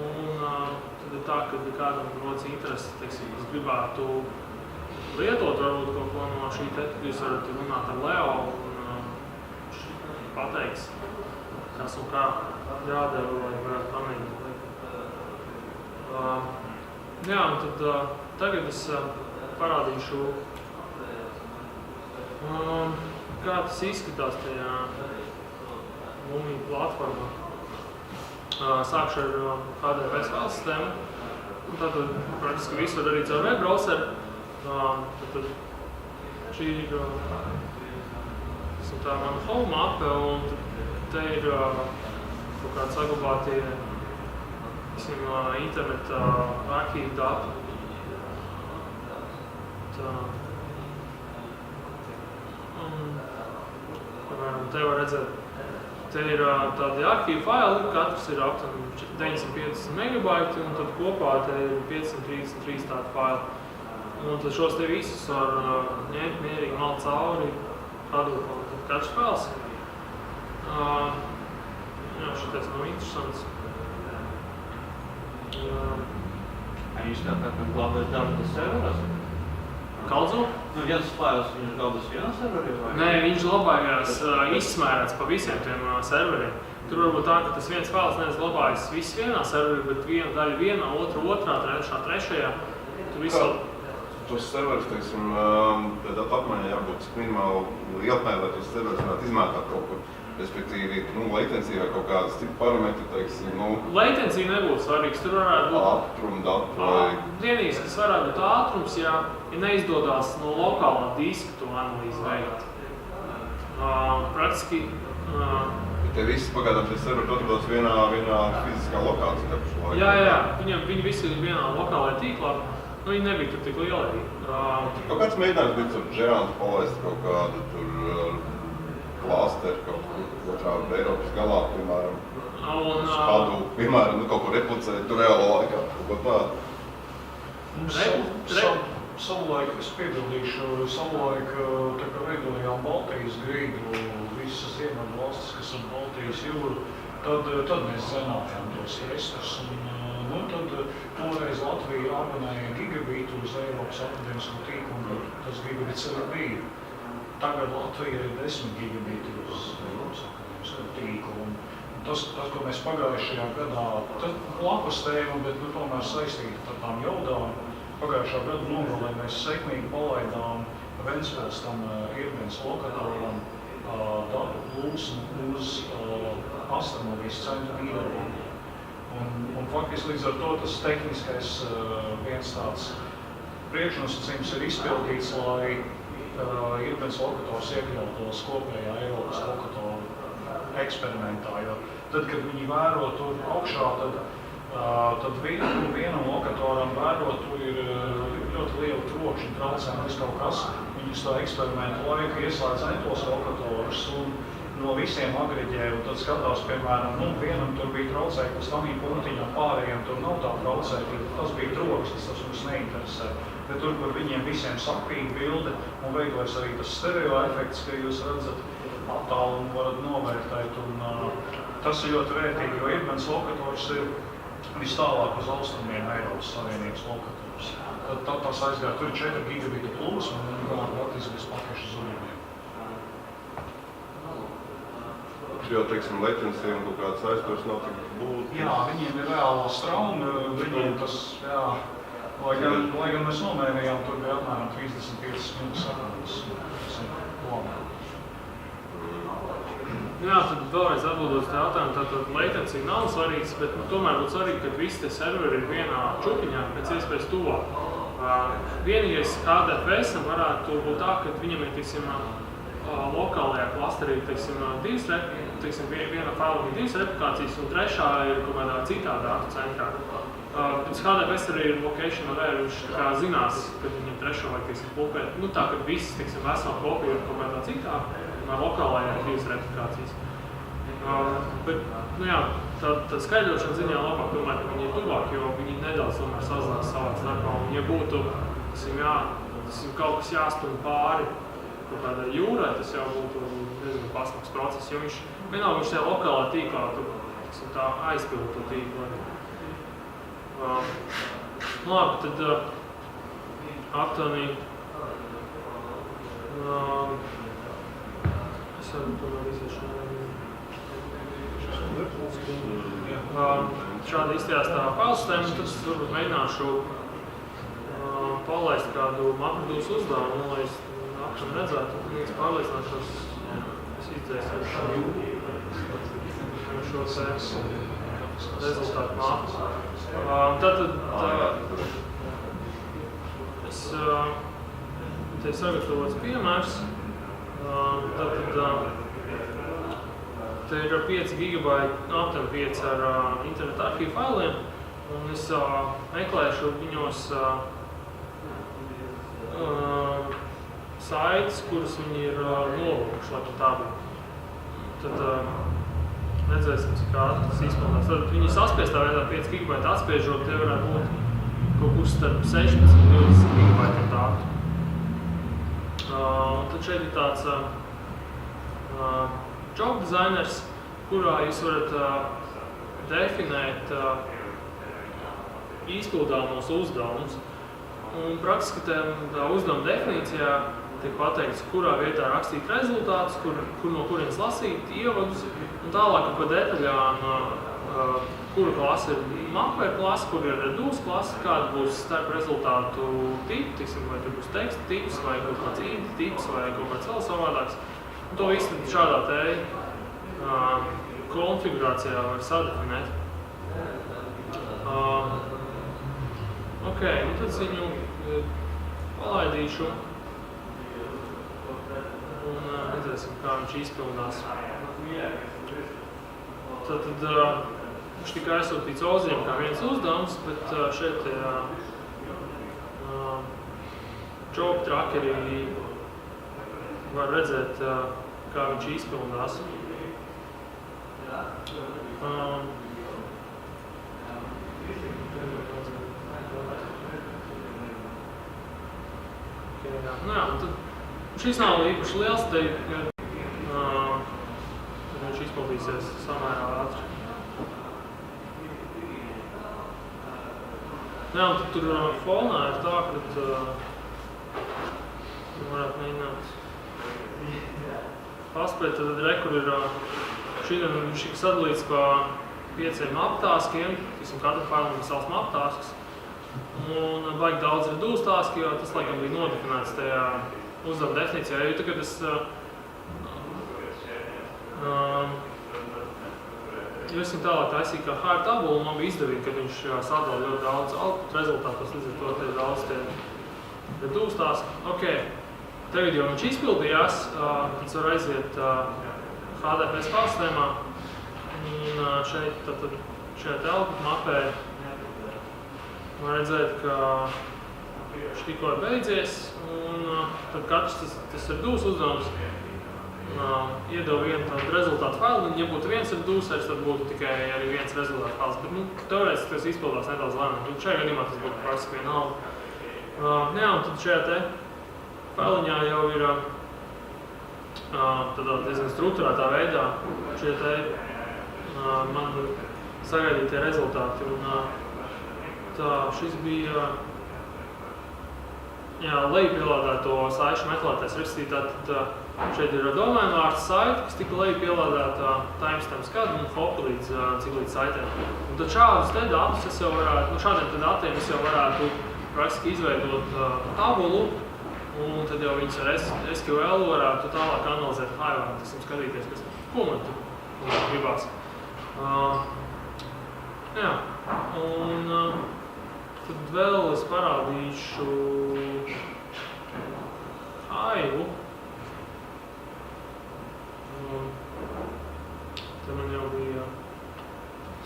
C: Un tad ir tā, ka kādam rodas interesi, teiksim, es gribētu lietot varbūt kaut ko no šī te, tad jūs varat runāt ar Leo un pateiks, kas un kā jādara, lai varētu pamēģināt. Jā, un tad tagad es parādīšu, kā tas izskatās tajā Lumija platformā. Sākšu ar HDFS file sistēmu. Tātad praktiski visu var darīt caur web browseru. Tad šī ir tā mana home mape, un te ir kaut kādi saglabātie interneta arhīvu dati. Piemēram, te var redzēt, te ir tādi arhīvu faili, katrs ir aptuveni 950 megabaiti, un tad kopā te ir 533 tādi faili. Un tad šos te visus var ņemt mierīgi malt cauri, Hadoop, un tad katrs fails. Jā, šitais nav interesants.
B: Viņš tātad glabājas dažādas serveras?
C: Kaldzo?
B: Viens fails viņš glabājas vienā serverī vai?
C: Nē, viņš glabājās izsmērēts pa visiem tiem serveriem. Tur varbūt tā, ka tas viens fails nevis glabājas viss vienā serverī, bet viena daļa vienā, otrā, trešajā. Tur visu...
A: Tos serverus, teiksim, datu apmaiņā jābūt minimāli lielpēr, lai tos serverus varētu izmētāt kaut kur. Respektīvi, latencija vai kaut kādas citu parametri, teiksim,
C: Latencija nebūtu svarīgs, tur varētu būt...
A: Ātrumu datu vai...
C: Vienīgs, kas varētu būt ātrums, ja neizdodas no lokālā diska to analīzi veikt. Praktiski...
A: Te visi pagaidām šie serveri atrodas vienā fiziskā lokācijā.
C: Jā, viņi visi ir vienā lokālajā tīklā. Viņi nebija tur tik lielīgi.
A: Kaut kāds mēģinājums bija tur Žerāns palaist kaut kādu tur klāsteri kaut kur otrā Eiropas galā, piemēram. Kādu, piemēram, kaut ko replicēt tur reālā laikā, kaut ko tādu.
D: Savulaik, es piebildīšu, savulaik, tā kā veidojām Baltijas grīdu, visas ziemeļu valstis, kas ir Baltijas jūru, tad mēs zinājām tos testus. Tad toreiz Latvija abonēja gigabītu uz Eiropas akadēmisko tīklu, un tas gigabits arī bija. Tagad Latvija ir 10 gigabīti uz Eiropas akadēmisko tīklu. Tas, ko mēs pagājušajā gadā, tas lapas tēma, bet tomēr saistīta ar tām jaudām. Pagājušā gada nogalē mēs sekmīgi palaidām Ventspils tam Irbens lokatoram datu plūsmu uz astronomijas centru Nīderlandē. Un faktiski līdz ar to tas tehniskais viens tāds priekšnosacījums ir izpildīts, lai Irbens lokators iekļautos kopējā Eiropas lokatoru eksperimentā. Jo tad, kad viņi vēro tur augšā, tad vienam lokatoram vērot, tur ir ļoti liela trokšņa traucējuma, viss kaut kas. Viņi uz tā eksperimentu laiku ieslēdz netos lokatorus un no visiem agreģē, un tad skatās, piemēram, vienam tur bija traucēklis tamī punktiņam, pārējiem tur nav tā traucēkļa, tas bija troksnis, tas mums neinteresē. Bet tur, kur viņiem visiem sapīga bilde un veidojas arī tas stereo efekts, ka jūs redzat attālumu varat novērtēt, un tas ir ļoti vērtīgi, jo Irbens lokators ir vis tālāk uz austrumiem Eiropas Savienības lokators. Tad tas aizgāja, tur ir 4 gigabita plūsma, un viņi vēl praktiski bez pakešu zudumiem.
A: Jo, teiksim, latencija un kaut kāds aizsturs nav tik būtisks.
D: Jā, viņiem ir reālā strauma, viņiem tas, jā, lai gan mēs nomērījām, tur bija apmēram 35 milisekundes.
C: Jā, tad vēlreiz atbildot uz jautājumu, tātad latency nav svarīgs, bet tomēr būtu svarīgi, ka visi tie serveri ir vienā čupiņā, pēc iespējas tuvāk. Vienīgais HDFS varētu būt tā, ka viņam ir, teiksim, lokālajā klasterī, viena faila ir 2 replikācijas, un trešā ir kaut kādā citā datu centrā. Pēc HDFS arī ir location aware, viņš tā kā zinās, kad viņam trešo vai, teiksim, pulpēt. Nu tā, ka viss, teiksim, vesela kopija ir kaut kādā citā, un lokālajā ir 2 replikācijas. Bet, nu jā, tā skaidrošana ziņā labāk domāju, ka viņi ir tuvāk, jo viņi nedaudz tomēr sazinās savā starpā. Un ja būtu, teiksim, kaut kas jāstum pāri kaut kādai jūrai, tas jau būtu diezgan pasmaks process, jo vienalga viņš tajā lokālā tīklā, teiksim, tā aizpildu to tīklu. Labi, tad aptuveni es varu tomēr iziešu. Šādi izstījās tā failsistēma, tad es varbūt mēģināšu palaist kādu MapReduce uzdevumu, lai es nākšanu redzētu, un es pārliecināšos, es izdzēšu šo rezultātu mapu. Tātad te sagatavots piemērs. Te ir 5 GB, aptuveni 5 ar internetu arhīvu failiem, un es meklēšu viņos saites, kuras viņi ir nolūkuši, lai tā būtu. Tad redzēsim, cik ātri tas izpildās. Tad viņi saspiestā veidā 5 GB atspiežot, tie varētu būt kaut kur starp 16 un 20 GB datu. Tad šeit ir tāds job designers, kurā jūs varat definēt izpildāmos uzdevumus. Un praktiski tā uzdevuma definīcijā tiek pateikts, kurā vietā rakstīt rezultātus, kur no kurienes lasīt ievadus, un tālāk pa detaļām, kura klase ir mapper klase, kur ir reduce klase, kāda būs starp rezultātu tipi, tiksim, vai tur būs teksta tips, vai kaut kāds int tips, vai kaut kāds vēl savādāks. Un to visu šādā te konfigurācijā var sadefinēt. Ok, un tad viņu palaidīšu un redzēsim, kā viņš izpildās. Tad viņš tika aizsūtīts Oziem kā viens uzdevums, bet šeit job trackerī var redzēt, kā viņš izpildās. Nu jā, tad šis nav īpaši liels, tad viņš izpildīsies samērā ātri. Jā, un tad tur fonā ir tā, ka varētu mēģināt paspēt, tad rekur ir šīdien viņš ir sadalīts pa 5 maptaskiem, katra failam ir savs maptasks. Un baigi daudz reduce taski, jo tas laikam bija nodefinēts tajā uzdevuma definīcijā. Jo tagad es Josim tālāk taisīja kā hard tabulu, un man bija izdevīgi, kad viņš sadala ļoti daudz output rezultātos, līdz ar to te ir daudz tie reduce taski. Ok, tagad jau viņš izpildījās, tad var aiziet HDFS failsistēmā, un šeit tad šajā output mapē var redzēt, ka viņš tikko ir beidzies, un tad katrs tas reduce uzdevums iedeva vienu tādu rezultātu failu, un ja būtu viens reducers, tad būtu tikai arī viens rezultātu fails, bet teorētiski tas izpildās nedaudz lēnāk, un šajā gadījumā tas būtu praktiski vienalga. Jā, un tad šajā te failiņā jau ir tādā diezgan strukturētā veidā šie te man sagaidītie rezultāti, un tā, šis bija lejupielādēto saišu meklētājs rakstīt, tad šeit ir domēnu vārds saite, kas tika lejupielādēta timestamps kad un hopi līdz saitēm. Un tad šādus te datus es jau varētu, no šādiem te datiem es jau varētu praktiski izveidot tabulu, un tad jau viņus ar SQL varētu tālāk analizēt, vai skatīties, ko man tur gribās. Jā, un tad vēl es parādīšu Hive. Te man jau bija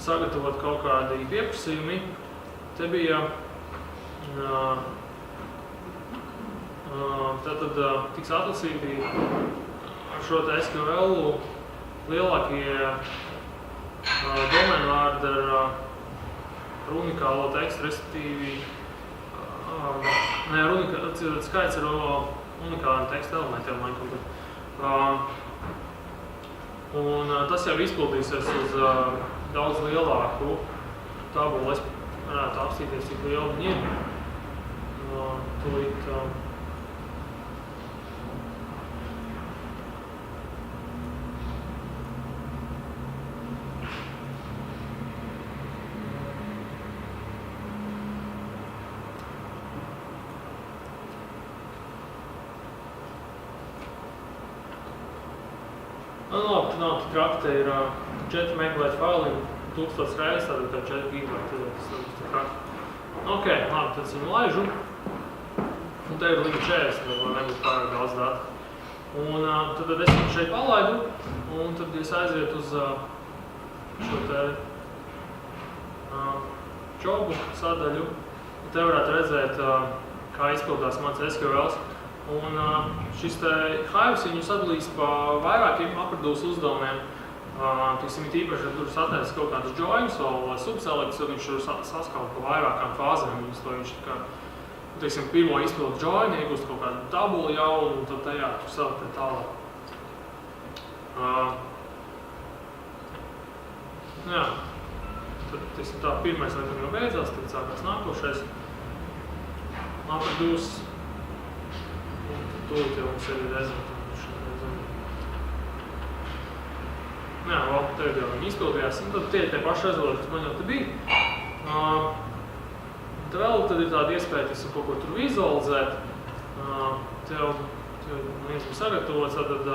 C: sagatavot kaut kādi pieprasījumi. Te bija tātad tiks atlasīti ar šo te SQL lielākie domēnvārdi ar unikālo tekstu, respektīvi skaits ar unikāliem tekstu elementiem. Un tas jau izpildīsies uz daudz lielāku tabulu. Es varētu apstīties, cik liela viņi ir. Tūlīt labi, nav tik traki, te ir 4 megabaiti faili, 1000 reizes, tātad 4 gigabaiti, tas nav tik traki. Ok, labi, tad es viņu laižu. Un te ir līdz 40, lai nebūtu pārāk daudz datu. Un tad es viņu šeit palaidu, un tad es aizietu uz šo te jobu sadaļu. Te varētu redzēt, kā izpildās mans SQLs. Un šis te Hives viņu sadalīs pa vairākiem apradūs uzdevumiem. Tiksim, īpaši, ja tur satēs kaut kādus joins vai subselects, tad viņš tur saskauj pa vairākām fāzēm. Lai viņš tā kā, tiksim, pirmo izpildu join, iegūst kaut kādu tabulu jaunu, un tad tajā tur selektē tālāk. Jā. Tad, tiksim, tā pirmais laikam jau beidzās, tad sākās nākošais apradūs. Un tad tūlīt jau mums ir rezultāti. Jā, vēl tagad jau viņi izpildījās, un tad tie paši rezultāti, kas man jau te bija. Tad ir tāda iespēja, ka kaut ko tur vizualizēt. Tev viens bija sagatavots, tad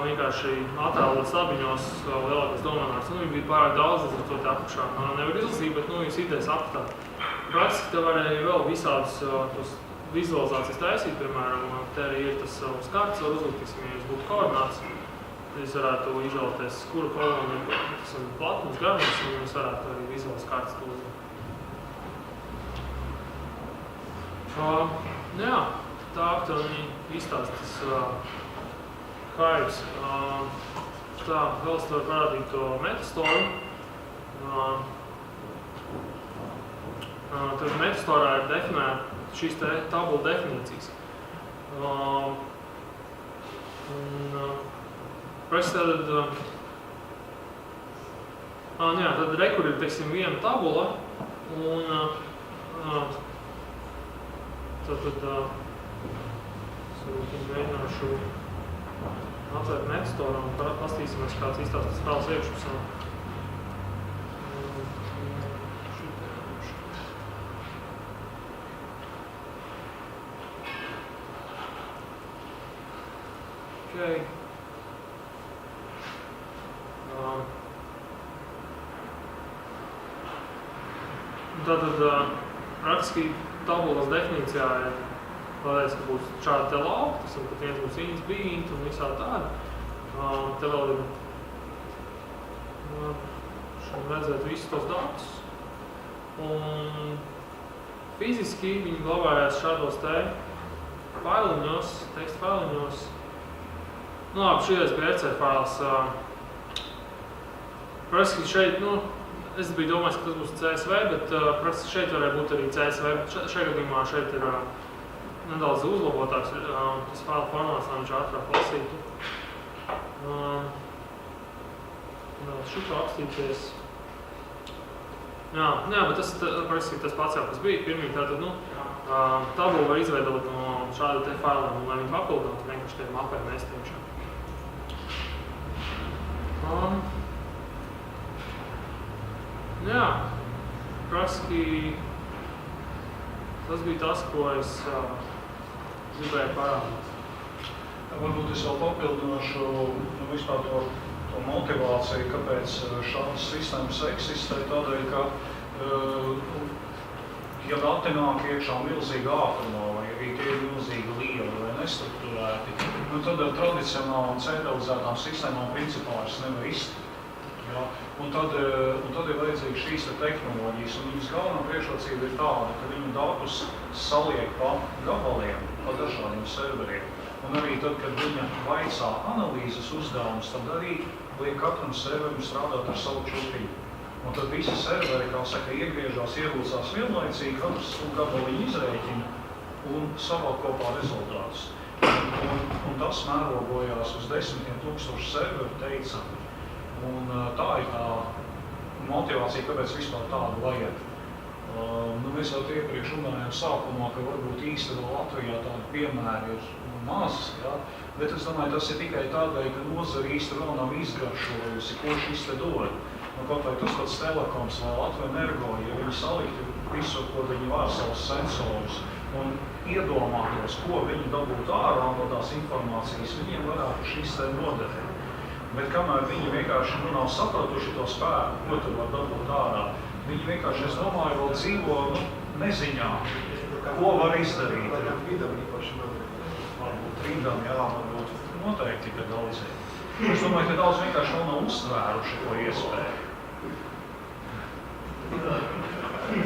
C: vienkārši attēlot stabiņos lielākos domēnvārdus. Viņi bija pārāk daudz, līdz ar to te apakšā nevar izlasīt, bet jūs idejas aptāt. Praktiski te varēja vēl visādus tos vizualizācijas taisīt, piemēram, te arī ir tas uz kartas var uzlikt, ja jūs būtu koordināts. Tad jūs varētu izvēlēties, kura kolona ir platums, garums, un jūs varētu arī vizuālas kartas to uzlikt. Jā, tā aptuveni izstāstas Hives. Tā, vēl es tev parādīju to metastoru. Tad metastorā ir definēta šīs te tabula definīcijas. Tad rekur ir, teiksim, viena tabula, un tad mēģināšu atvērt metastoru un pastīsimies, kāds izstāstas spēles iekšpusē. Okay. Tātad praktiski tabulas definīcijā ir vēlreiz, ka būs šādi te lauki, tas ir, ka viens būs int, bint un visādi tādi. Te vēl ir šeit redzēt visus tos datus. Un fiziski viņi glabājās šādos te failiņos, teksta failiņos. Nu labi, šies bija RC fails. Praktiski šeit, es biju domājis, ka tas būs CSV, bet praktiski šeit varēja būt arī CSV, bet šajā gadījumā šeit ir nedaudz uzlabotāks tas faila formāts, lai viņš ātrāk lasītu. Šito apstīties. Jā, bet tas praktiski tas pats jau, kas bija. Pirmīgi tātad, tabulu var izveidot no šāda te failiem, un lai viņi papildinātu vienkārši tiem mapēm iekšā. Jā, praktiski tas bija tas, ko es gribēju parādīt.
D: Varbūt es vēl papildināšu vispār to motivāciju, kāpēc šādas sistēmas eksistē, tādēļ, ka ja dati nāk iekšā milzīga ātrumā, vai arī tie ir milzīgi lieli vai nestrukturēti, tad ar tradicionālām centralizētām sistēmām principā vairs nevar iztikt. Ja? Un tad ir vajadzīgas šīs tehnoloģijas, un viņas galvenā priekšrocība ir tāda, ka viņu datus saliek pa gabaliem, pa dažādiem serveriem. Un arī tad, kad viņa vaicā analīzes uzdevumus, tad arī liek katram serverim strādāt ar savu čupiņu. Un tad visi serveri, kā saka, iegriežās, ielūcās vienlaicīgi, katrs gabaliņu izrēķina un savāk kopā rezultātus. Un tas mērogojās uz 10 000 serveru teicami. Un tā ir tā motivācija, kāpēc vispār tādu vajag. Mēs jau iepriekš runājām sākumā, ka varbūt īsti vēl Latvijā tādi piemēri ir maz, ja? Bet es domāju, tas ir tikai tādēļ, ka nozara īsti vēl nav izgaršojusi, ko šis te dod. Kaut vai tas pats telekoms vai Latvija Energo, ja viņi saliktu visu, ko viņi var, savus sensorus, un iedomātos, ko viņi dabūtu ārā no tās informācijas, viņiem varētu šis te noderēt. Bet kamēr viņi vienkārši nav sapratuši to spēku, ko tur var dabūt ārā, viņi vienkārši, es domāju, vēl dzīvo neziņā, ko var izdarīt. Varbūt rīdam, jā, varbūt noteikti, ka daudziem. Es domāju, ka daudz vienkārši vēl nav uztvēruši ko iespēju.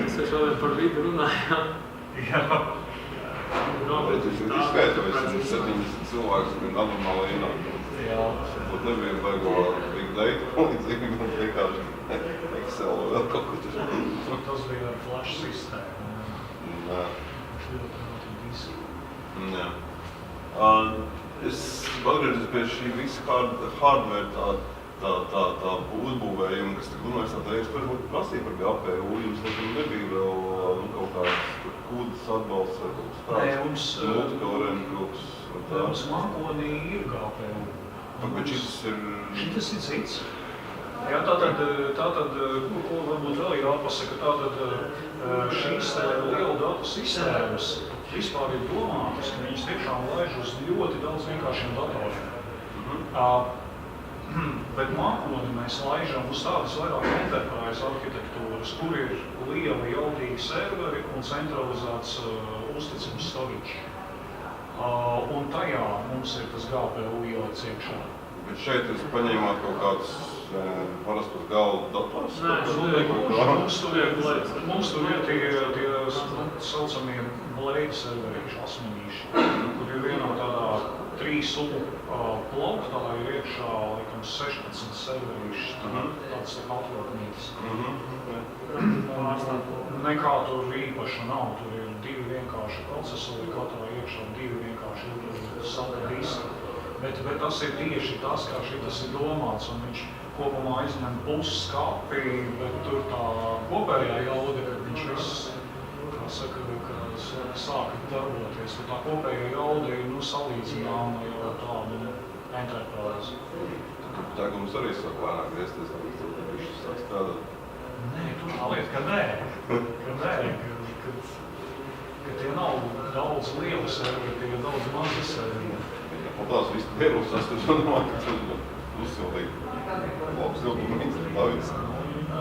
C: Es šodien par vidu runājām.
D: Jā.
A: Bet jūs izskaitojas 70 cilvēkus, un anormāli ienāk.
D: Jā.
A: Būt nebija baigo big data palīdzību, un vienkārši Excel vai vēl kaut ko tas.
D: Tas bija ar flash sistēmu.
A: Nē. Jā. Es atgriežos pie šī visa hardware tā uzbūvējuma, kas tagad universitātē ir, varbūt prasīja par GPU, jums nebija vēl kaut kāds kūdas atbalsts vai kaut kas tāds, multikorēm kaut kas.
D: Mums mākonī ir GPU.
A: Bet šitas ir
D: cits. Jā, tātad, ko varbūt vēl ir jāpasaka, tātad šīs liela datu sistēmas vispār ir domātas, ka viņas tiešām laiž uz ļoti daudz vienkāršiem datoriem. Bet mākoni mēs laižam uz tādas vairāk enterprise arhitektūras, kur ir lieli jaudīgi serveri un centralizēts uzticams storage. Un tajā mums ir tas GPU ieliec iekšā.
A: Bet šeit jūs paņēmāt kaut kādus parastus galvu dators?
C: Nē,
D: mums tur ir tie saucamie blade serverīši, asmenīši, kur ir vienā tādā 3 ploktā ir iekšā, laikam, 16 serverīši, tāds atloknītis. Nekā tur īpaši nav, tur ir 2 vienkārši procesori, katrā iekšā 2 vienkārši saka diski. Bet tas ir tieši tas, kā šitas ir domāts, un viņš kopumā aizņem pusskapi, bet tur tā kopējā jauda, kad viņš viss, kā saka, sāka darboties, tad tā kopējā jauda ir, salīdzināma jau ar tādu enterprise.
A: Tegums arī sāk lēnāk griezties, lai viņš sāk strādāt?
D: Nē, tur tā lieta, ka nē, ka tie nav daudz lielu serveri, tie ir daudz mazi serveri.
A: Tās visu vērus, tas tur domāju, ka tas uzsilīgi labs ilgumīgs, Davids.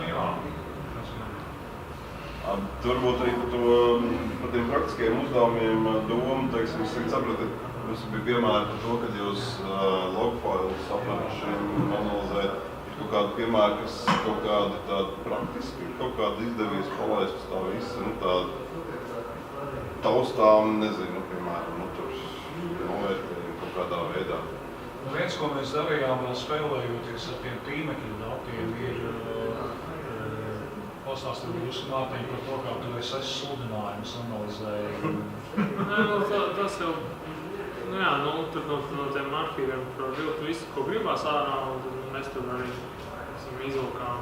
D: Jā.
A: Varbūt arī par tiem praktiskajiem uzdevumiem domu, teiksim, es sapratu, jums bija piemēri par to, kad jūs logfiles apmēršiem analizēt. Ir kaut kādi piemēri, kas kaut kādi tādi praktiski, kaut kādi izdevies palaist uz tā visa, tāda taustām, nezinu, piemēram, tur novērtēt. Kādā veidā.
D: Viens, ko mēs darījām vēl spēlējoties ar tiem tīmekļu datiem, ir pastāstīt jūs, Mārtiņ, par to, kā tu SS sludinājumus analizēji.
C: Nē, tas jau, tur no tiem arhīviem var vilkt visu, ko gribās ārā, un mēs tur arī izvilkām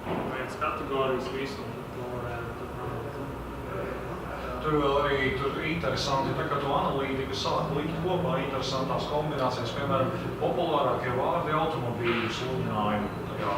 C: vienas kategorijas visu, un to varējām tur panākt.
D: Tur vēl arī interesanti, tā kā tu analītika sāk likt kopā interesantās kombinācijas, piemēram, populārākie vārdi automobīļu sludinājumu tajā